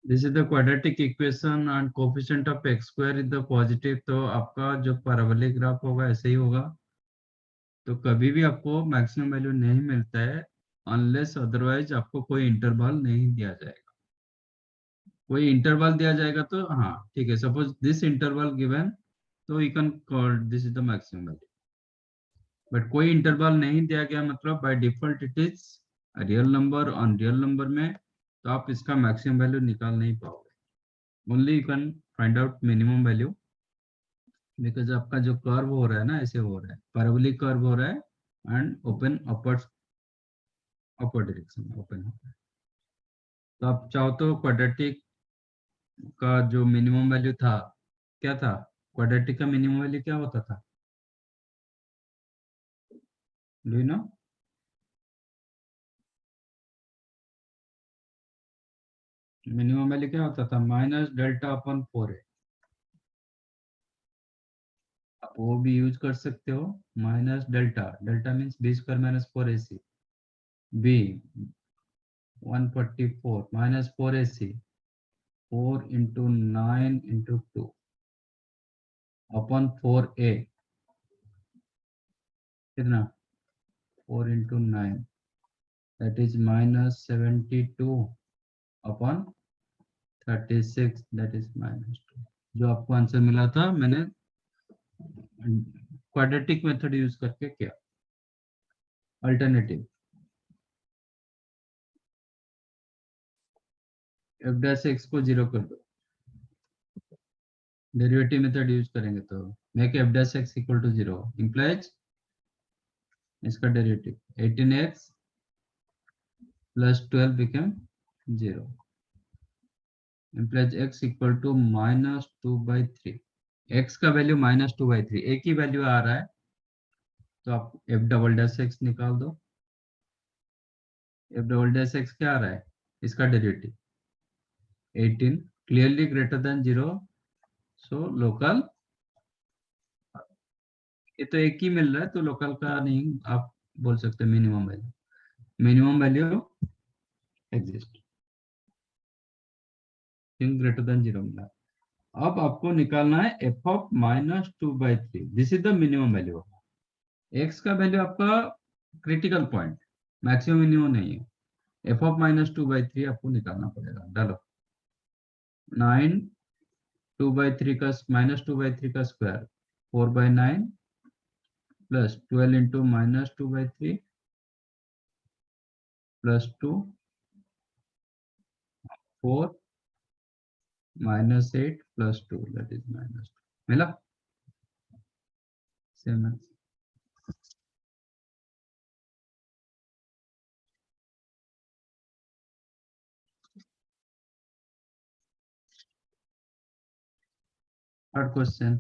This is the quadratic equation and coefficient of x square is the positive. तो आपका जो पैराबोलिक ग्राफ होगा ऐसे ही होगा. तो कभी भी आपको मैक्सिमम वैल्यू नहीं मिलता है अनलेस अदरवाइज आपको कोई इंटरवल नहीं दिया जाएगा. कोई इंटरवल दिया जाएगा तो हाँ ठीक है. सपोज दिस इंटरवल गिवन, तो you can call this is the maximum value. But कोई इंटरवल नहीं दिया गया मतलब by default it is real number. On real number में तो आप इसका मैक्सिमम वैल्यू निकाल नहीं पाओगे. Only you can find out minimum value because आपका जो कर्व हो रहा है ना ऐसे हो रहा है, पैराबोलिक कर्व हो रहा है एंड ओपन अपवर्ड डायरेक्शन में ओपन हो रहा है. तो आप चाहो तो क्वाड्रेटिक का जो मिनिमम वैल्यू था क्या था? क्वाड्रेटिक का मिनिमम वैल्यू क्या होता था? Do you know? Minimum value क्या होता था? माइनस डेल्टा अपन 4 है. आप वो भी यूज कर सकते हो. Minus delta, delta means B square minus 4ac. B 144 minus 4ac 4 into 9 into 2 upon 4a. कितना? 4 into 9 that is minus 72 upon 36 that is minus 2. जो आपको आंसर मिला था मैंने क्वाड्रेटिक मेथड यूज करके किया. अल्टरनेटिव एफ डैश एक्स को 0 कर दो, डेरिवेटिव मेथड यूज करेंगे तो make f dash x equal to 0 implies इसका derivative 18x plus 12 become 0 implies x equal to -2/3। x का वैल्यू -2/3, एक ही वैल्यू आ रहा है तो आप f डबल डैश x निकाल दो। f डबल डैश x क्या आ रहा है, इसका derivative 18 clearly greater than 0, so local, ये तो एक ही मिल रहा है तो लोकल का नहीं आप बोल सकते, minimum value exist in greater than 0 मिला। अब आपको निकालना है f of -2/3, this is the minimum value. x का वैल्यू आपका क्रिटिकल पॉइंट, मैक्सिमम मिनिमम नहीं है। f ऑफ -2/3 आपको निकालना पड़ेगा। डालो 9 2/3 का -2/3 का square 4/9 plus 12 into -2/3 plus 2 4 -8 plus 2 that is -2 मिला सेम है। थर्ड क्वेश्चन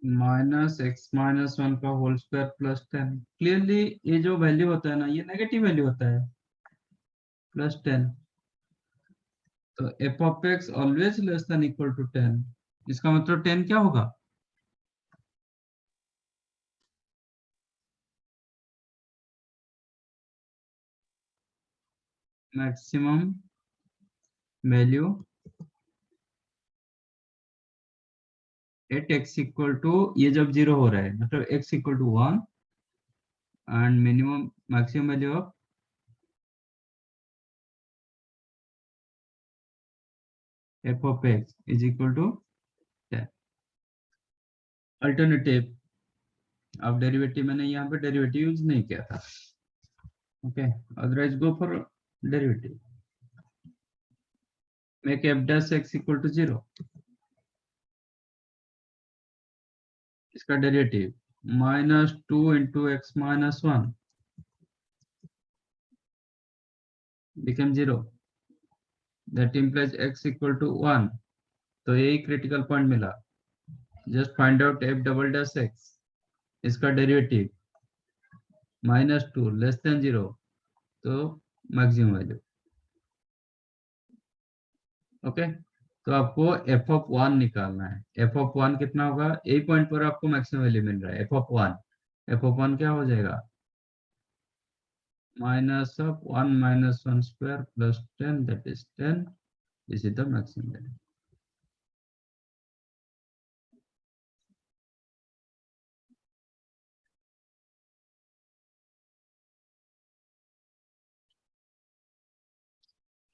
-x-1 का होल स्क्वायर प्लस 10, क्लियरली ये जो वैल्यू होता है ना ये नेगेटिव वैल्यू होता है, प्लस 10, तो f of x always less than equal to 10, इसका मतलब 10 क्या होगा, maximum value at x equal to, ये जब 0 हो रहा है मतलब x equal to 1 and minimum maximum value of f of x is equal to 10। Alternative, अब डेरिवेटिव मैंने यहाँ पे डेरिवेटिव यूज नहीं किया था, ओके, otherwise go for derivative, make f dash x equal to 0, इसका derivative -2 into x -1 become 0, that implies x equal to 1, तो यही क्रिटिकल पॉइंट मिला। Just find out f double dash x, इसका डेरिवेटिव -2 लेस देन 0, तो maximum value, okay. तो आपको f of 1 निकालना है, f ऑफ 1 कितना होगा, यही पॉइंट पर आपको मैक्सिमम वैल्यू मिल रहा है f ऑफ 1, f ऑफ 1 क्या हो जाएगा, minus of 1 minus 1 square plus 10, that is 10, this is the maximum value।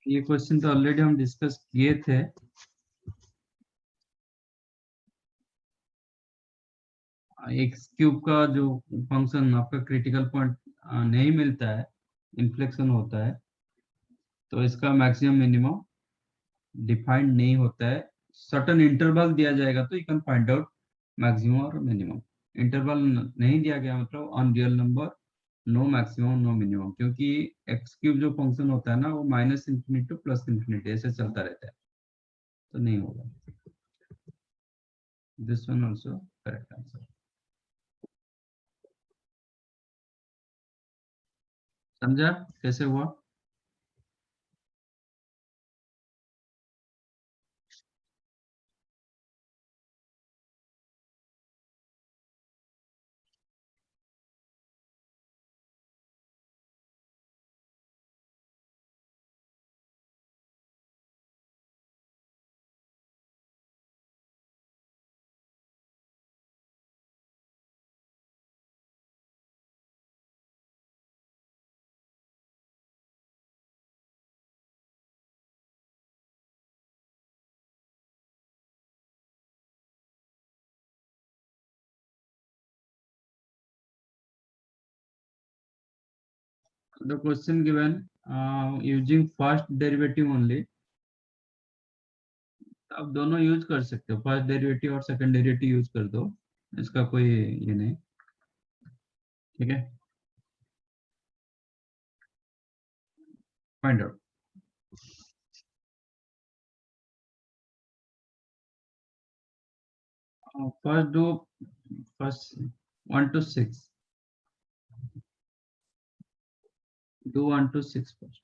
ये क्वेश्चन तो ऑलरेडी हम डिस्कस किए थे, एक्स क्यूब का जो फंक्शन आपका क्रिटिकल पॉइंट नहीं मिलता है, इन्फ्लेक्शन होता है, तो इसका मैक्सिमम मिनिमम डिफाइंड नहीं होता है, सर्टेन इंटरवल दिया जाएगा तो you can find out maximum और मिनिमम। इंटरवल नहीं दिया गया मतलब on real number no maximum no minimum, क्योंकि एक्स क्यूब जो फंक्शन होता है ना वो -∞ टू +∞ ऐसे चलता रहता है, तो नहीं होगा। This one also correct answer. समझा कैसे हुआ? the question given using first derivative only, आप दोनों यूज कर सकते हो, फर्स्ट डेरिवेटिव और सेकंड डेरिवेटिव यूज कर दो, इसका कोई ये नहीं, ठीक है। Find out first do first 1 to 6, do 1 to 6 first.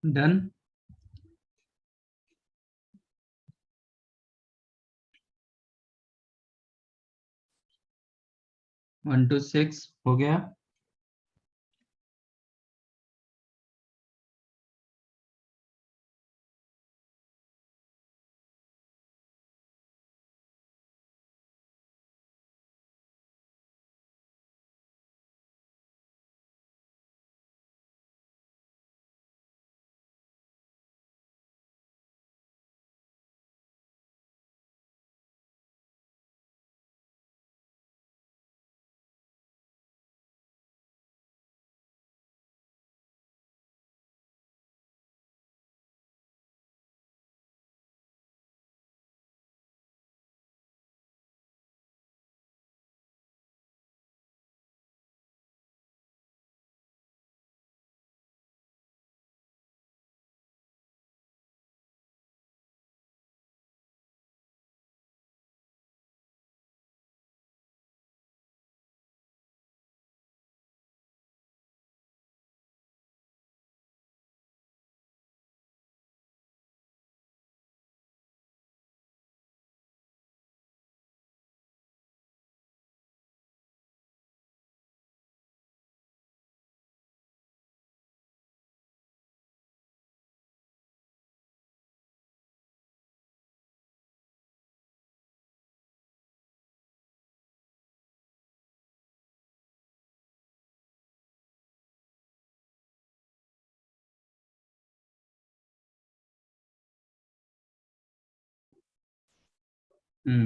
Done. One to six हो गया।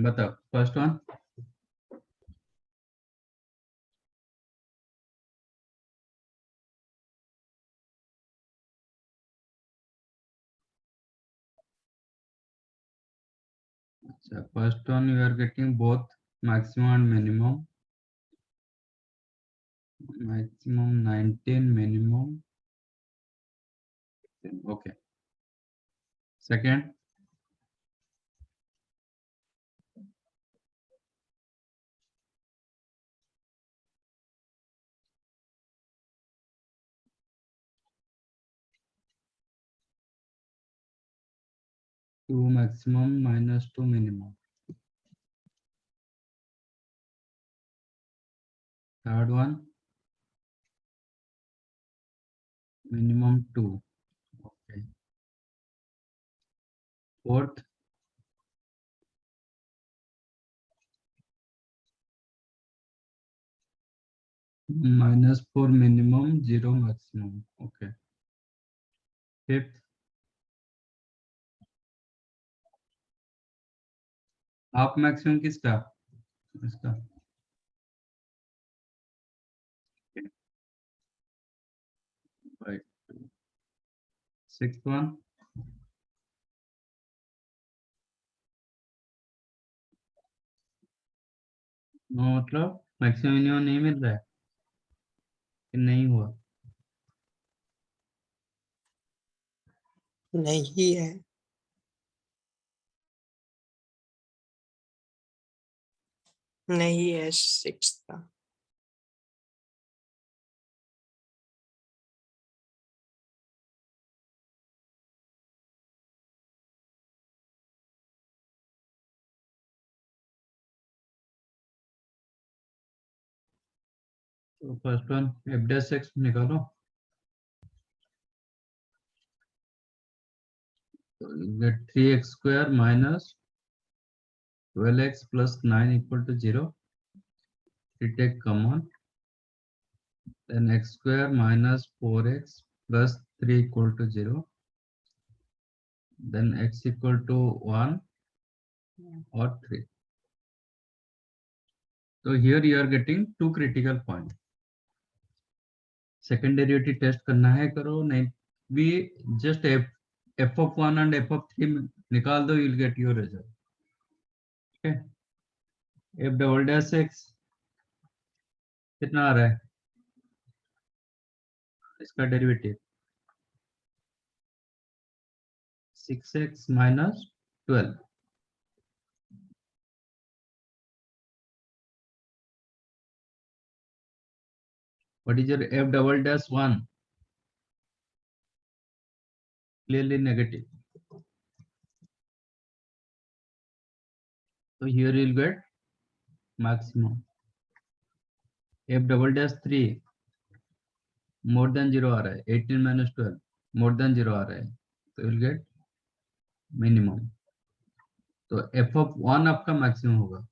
बताओ फर्स्ट वन। अच्छा, first one you are getting both maximum and maximum 19, minimum okay. Second, two maximum minus two minimum. Third one, minimum two. Okay. Fourth, minus four minimum, zero maximum. Okay. Fifth, half maximum किसका? इसका. Right. Sixth one, no मतलब maximum minimum नहीं मिल रहा है कि नहीं हुआ? नहीं है। नहीं है 6 का। तो first one f dash x निकालो. So you get 3x square minus 12x plus 9 equal to 0. We take common. Then x square minus 4x plus 3 equal to 0. Then x equal to 1 or 3. So here you are getting two critical points. Second derivative test करना है करो, नहीं भी just f of 1 and f of 3 निकाल दो, you will get your result. Okay. f double dash x कितना आ रहा है इसका derivative? 6x minus 12. What is your f double dash 1? clearly negative. So here you'll get maximum. F double dash 3 more than 0 आ रहा है, 18 minus 12 more than 0 आ रहा है, तो you'll get minimum. तो f of 1 आपका maximum होगा.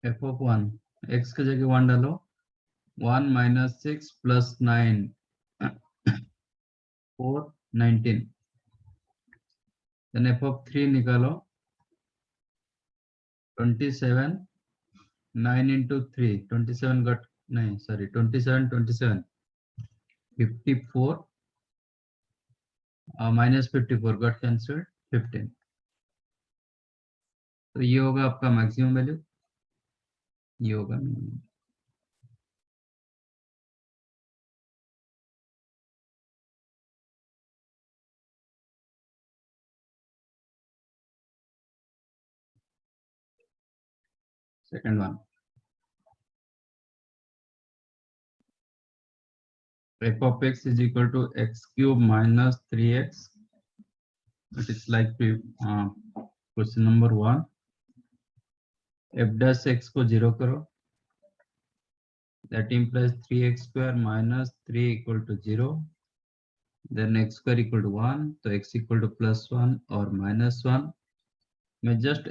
f of 1 x की जगह 1 डालो, 1 minus 6 plus 9 4 19. Then f of 3 निकालो, 27 9 into 3 27 got नहीं sorry 27 27 54 minus 54 got cancelled 15. तो ये होगा आपका मैक्सिमम वैल्यू, ये होगा minimum. Second one, f of x is equal to x cube minus 3x. It is like question number 1. f dash x को 0 करो, that implies 3x square minus 3 equal to 0. Then x square equal to 1, तो x equal to plus 1 और minus 1. मैं just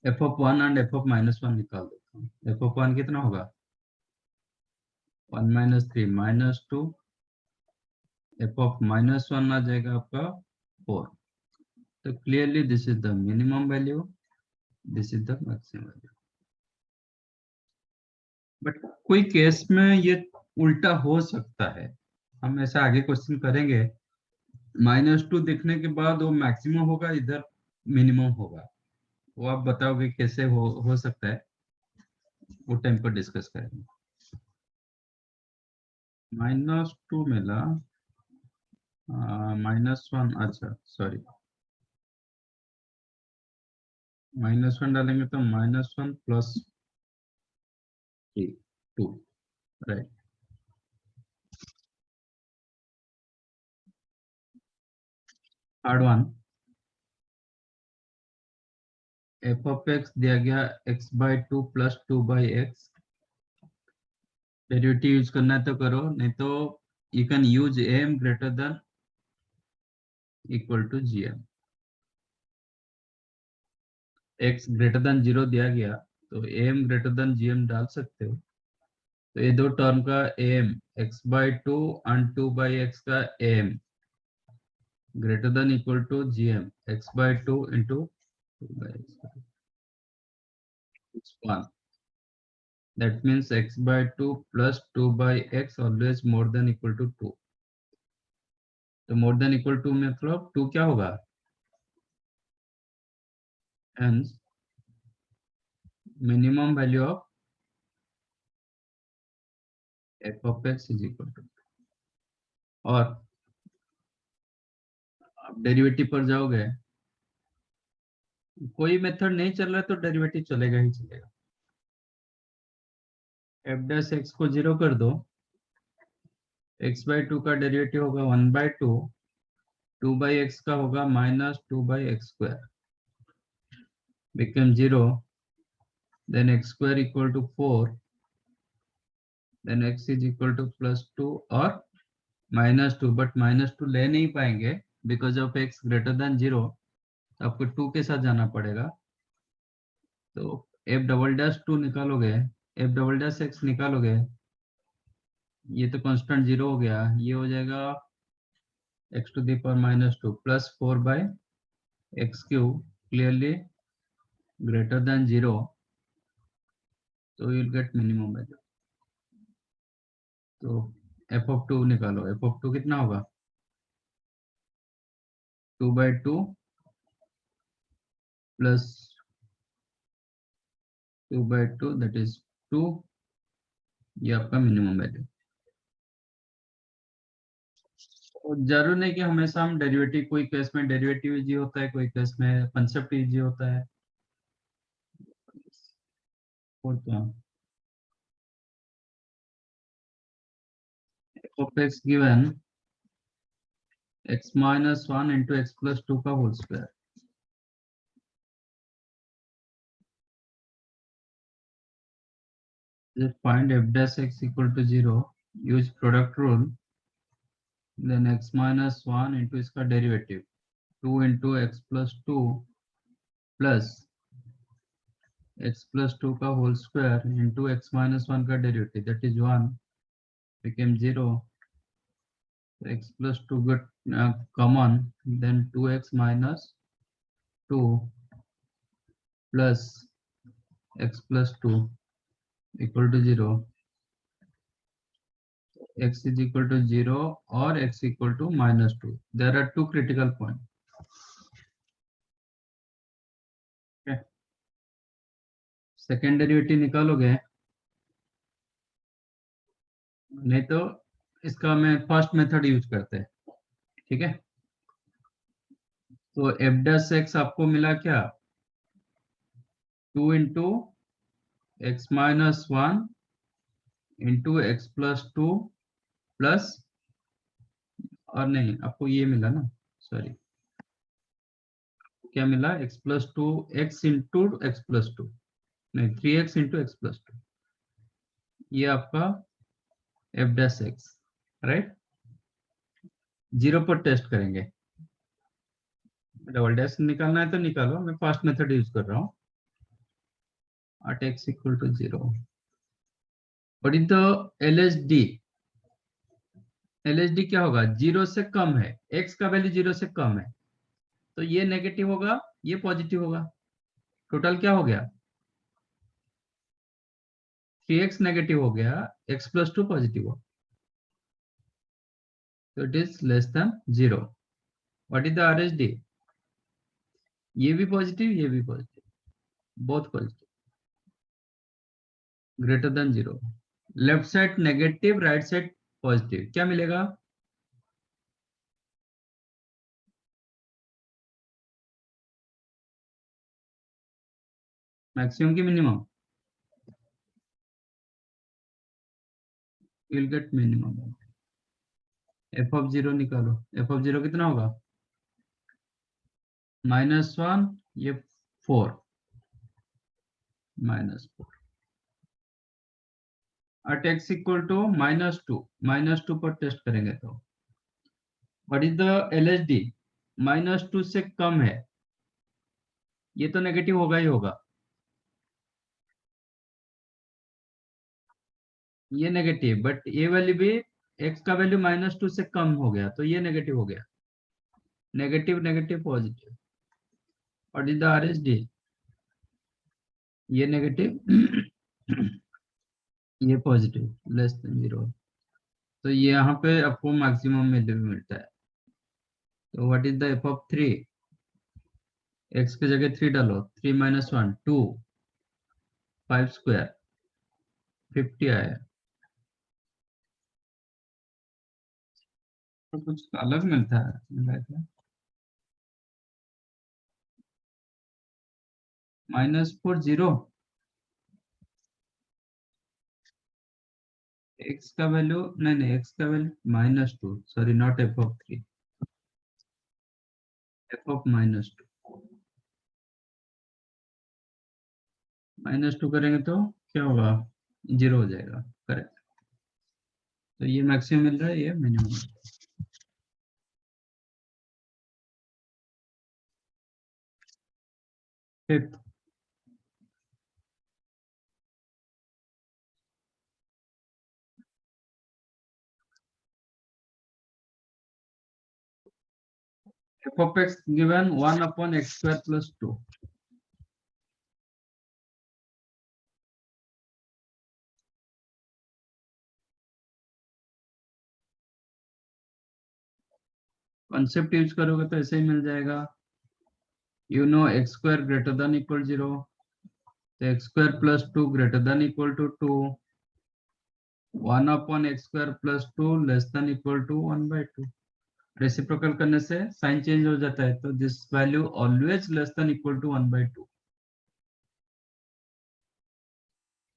f of 1 and f of minus 1 निकाल देता हूँ. f of 1 कितना होगा? 1 minus 3 minus 2. f of minus 1 आ जाएगा आपका 4. तो clearly this is the minimum value, this is the maximum value. But कोई केस में ये उल्टा हो सकता है. हम ऐसा आगे क्वेश्चन करेंगे. -2 दिखने के बाद वो मैक्सिमम होगा, इधर मिनिमम होगा. वो आप बताओगे कैसे हो सकता है, वो टाइम पर डिस्कस करेंगे. -2 मिला, -1 अच्छा सॉरी -1 डालेंगे तो -1 plus 2 right. Third one, f of x दिया गया x by 2 plus 2 by x. Derivative use करना है तो करो, नहीं तो you can use am greater than equal to gm. x greater than 0 दिया गया तो am greater than gm डाल सकते हो. तो ये दो टर्म का am x by 2 and 2 by x का am greater than equal to gm x by 2 into 2 by x. It's 1. That means x by 2 plus 2 by x always more than equal to 2. तो more than equal to मतलब 2 क्या होगा? Hence minimum value of f of x is equal to. और आप derivative पर जाओगे, कोई method नहीं चल रहा तो डेरिवेटिव चलेगा ही चलेगा. f dash x को 0 कर दो, x by 2 का डेरिवेटिव होगा 1 by 2, 2 by x का होगा minus 2 by x square, become 0, then x square equal to 4, then x is equal to plus 2 और minus 2, but minus 2 ले नहीं पाएंगे because of x greater than 0, तो आपको 2 के साथ जाना पड़ेगा. तो f डबल डैश 2 निकालोगे, f डबल डैश x निकालोगे, ये तो कांस्टेंट 0 हो गया, ये हो जाएगा x to the power minus 2 plus 4 by x cube, clearly greater than 0, so you will get minimum value. तो f of 2 निकालो, f of 2 कितना होगा? 2 by 2 plus 2 by 2 that is 2, ये आपका मिनिमम वैल्यू. जरूर नहीं कि हमेशा हम डेरिवेटिव, कोई केस में डेरिवेटिव इजी होता है, कोई केस में कंसेप्ट इजी होता है. और क्या of x given x minus 1 into x plus 2 का whole square. Just find f dash x equal to 0. Use product rule. Then x minus 1 into इसका derivative 2 into x plus 2 plus x plus 2 का whole square into x minus 1 का derivative, that is 1, became 0. X plus 2 got common, then 2x minus 2 plus x plus 2 equal to 0. X is equal to 0 or x equal to minus 2. There are two critical points. Okay. Second derivative निकालोगे, नहीं तो इसका मैं first method use करते हैं. ठीक है, तो एफ डैश एक्स आपको मिला क्या, 2 into x minus 1 into x plus 2 plus, और नहीं आपको ये मिला ना, सॉरी क्या मिला, x plus 2 x into x plus 2, नहीं 3x इंटू एक्स प्लस 2, ये आपका एफ डैश एक्स, राइट. 0 पर टेस्ट करेंगे, डबल डैश निकालना है तो निकालो, मैं फर्स्ट मेथड यूज कर रहा हूँ. at x equal to 0. What is the LSD? LSD क्या होगा, 0 से कम है, x का वैल्यू 0 से कम है, तो ये नेगेटिव होगा, ये पॉजिटिव होगा. टोटल क्या हो गया, 3x नेगेटिव हो गया, x प्लस 2 पॉजिटिव हो, तो it is less than 0. What is the RSD? ये भी पॉजिटिव, ये भी positive, both positive, greater than 0. Left side negative, right side positive, क्या मिलेगा, मैक्सिमम की minimum, you'll get minimum. f of 0 निकालो, f of 0 कितना होगा, -1, ये 4, -4. at x equal to -2 पर टेस्ट करेंगे तो व्हाट इज द LSD, -2 से कम है, ये तो नेगेटिव होगा ही होगा, ये नेगेटिव, बट ये वैल्यू भी, x का वैल्यू -2 से कम हो गया, तो ये नेगेटिव हो गया, negative negative positive. What is the RSD, ये नेगेटिव ये पॉजिटिव, लेस देन 0, तो ये यहाँ पे आपको मैक्सिमम वैल्यू मिलता है. तो what is the f of 3, x की जगह 3 डालो, 3 - 1 2, 5 स्क्वायर 50 आया, तो कुछ अलग मिलता है, -4 0, x का वैल्यू, नहीं x का value -2, sorry not f of 3, f of -2, -2 करेंगे तो क्या होगा, 0 हो जाएगा, करेक्ट. तो ये मैक्सिमम मिल रहा है, ये minimum. Fifth, f of x given 1 upon x square plus 2. Concept use करोगे तो ऐसे ही मिल जाएगा. You know x square greater than equal 0, तो x square plus 2 greater than equal to 2, 1 upon x square plus 2 less than equal to 1/2. Reciprocal करने से sign change हो जाता है, तो this value always less than equal to 1/2.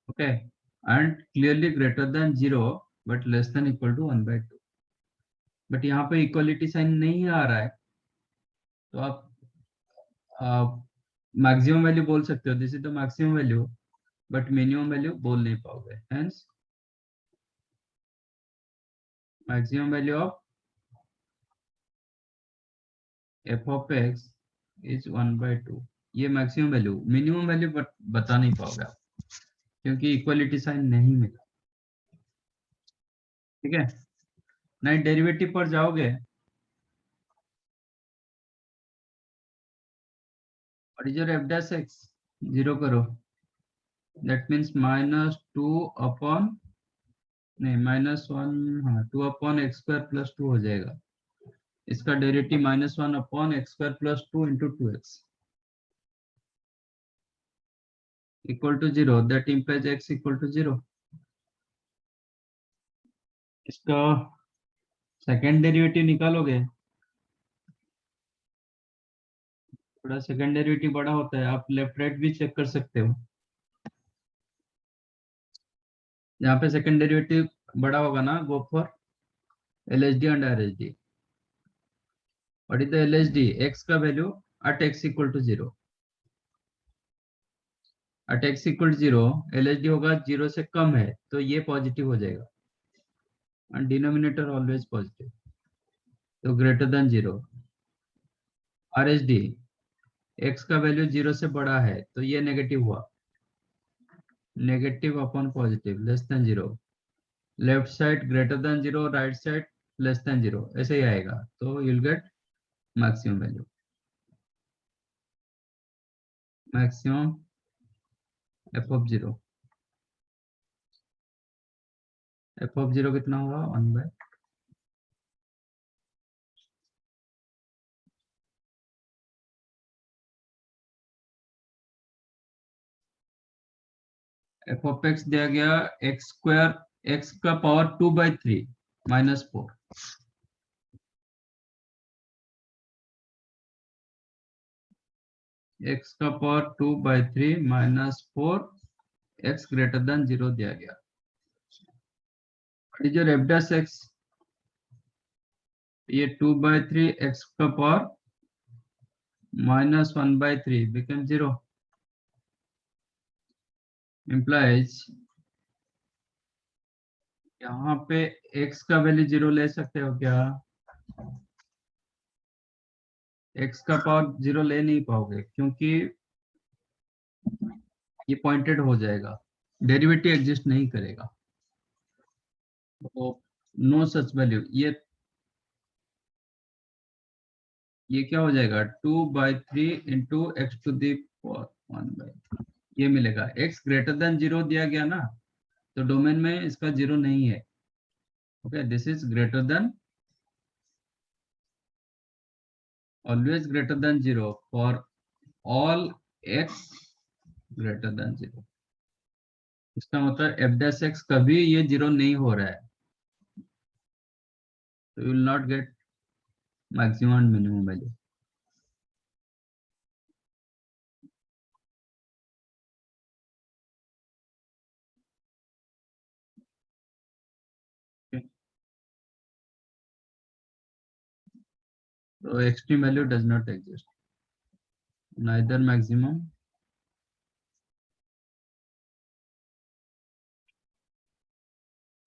Okay, and clearly greater than 0 but less than equal to 1/2। But यहाँ पे equality sign नहीं आ रहा है, तो आप मैक्सिमम वैल्यू बोल सकते हो, this is the maximum value, but minimum value बोल नहीं पाओगे। Hence maximum value of f of x is 1/2। ये मैक्सिमम वैल्यू, मिनिमम वैल्यू बता नहीं पाओगे आप, क्योंकि इक्वलिटी साइन नहीं मिला। ठीक है, नहीं डेरिवेटिव पर जाओगे और इधर f dash x 0 करो, दैट मीन्स -2 अपॉन, नहीं -1, हाँ 2 अपॉन एक्स स्क्वायर प्लस 2 हो जाएगा। इसका derivative -1 upon x square plus 2 into 2x equal to 0, that implies x equal to 0। इसका सेकेंड डेरिवेटिव निकालोगे, थोड़ा सेकेंड डेरिवेटिव बड़ा होता है, आप लेफ्ट राइट भी चेक कर सकते हो। यहाँ पे सेकेंड डेरिवेटिव बड़ा होगा ना, go for LHD and RHD। What is the LHD? x का value at x equal to 0, at x equal to 0 LHD होगा 0 से कम है, तो ये पॉजिटिव हो जाएगा, एंड डिनोमिनेटर ऑलवेज पॉजिटिव, तो ग्रेटर देन 0। RHD x का वैल्यू 0 से बड़ा है, तो ये नेगेटिव हुआ, negative upon positive, less than 0। Left side greater than 0, right side lace than 0, ऐसे ही आएगा, तो you'll get maximum value, maximum f of 0। f of 0 कितना होगा? 1/, f of x दिया गया x स्क्वायर, x का पावर 2/3 -4, x का पावर 2/3 -4, x ग्रेटर देन 0 दिया गया। जो f dash x, ये 2/3 x का पावर -1/3 बिकम 0, implies यहाँ पे x का वैल्यू 0 ले सकते हो क्या? x का पावर 0 ले नहीं पाओगे, क्योंकि ये पॉइंटेड हो जाएगा, डेरिवेटिव एग्जिस्ट नहीं करेगा, तो नो सच वैल्यू। ये क्या हो जाएगा? 2/3 into x to the power 1/, ये मिलेगा। x ग्रेटर देन 0 दिया गया ना, तो डोमेन में इसका 0 नहीं है। Okay, this is greater than, always greater than 0 for all x greater than 0। इसका मतलब f dash x कभी ये 0 नहीं हो रहा है, तो you will not get maximum and minimum value. So extreme value does not exist, neither maximum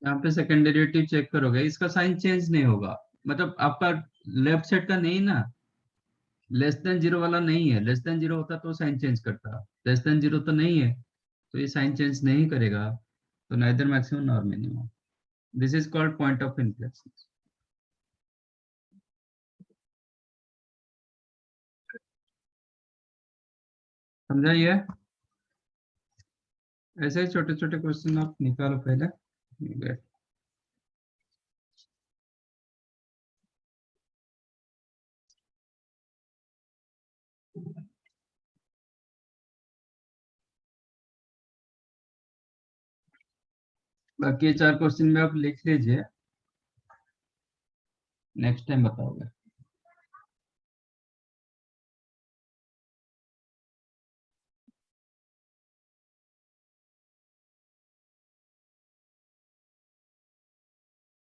यहाँ पे सेकंड डेरिवेटिव चेक करोगे, इसका साइन चेंज नहीं होगा, मतलब आपका लेफ्ट साइड का नहीं ना, लेस देन 0 वाला नहीं है। लेस देन 0 होता तो साइन चेंज करता, लेस देन 0 तो नहीं है, तो ये साइन चेंज नहीं करेगा, तो neither maximum nor minimum. This is called point of inflection. समझा ये? ऐसे ही छोटे छोटे क्वेश्चन आप निकालो पहले। बाकी 4 क्वेश्चन में आप लिख लीजिए, नेक्स्ट टाइम बताओगे।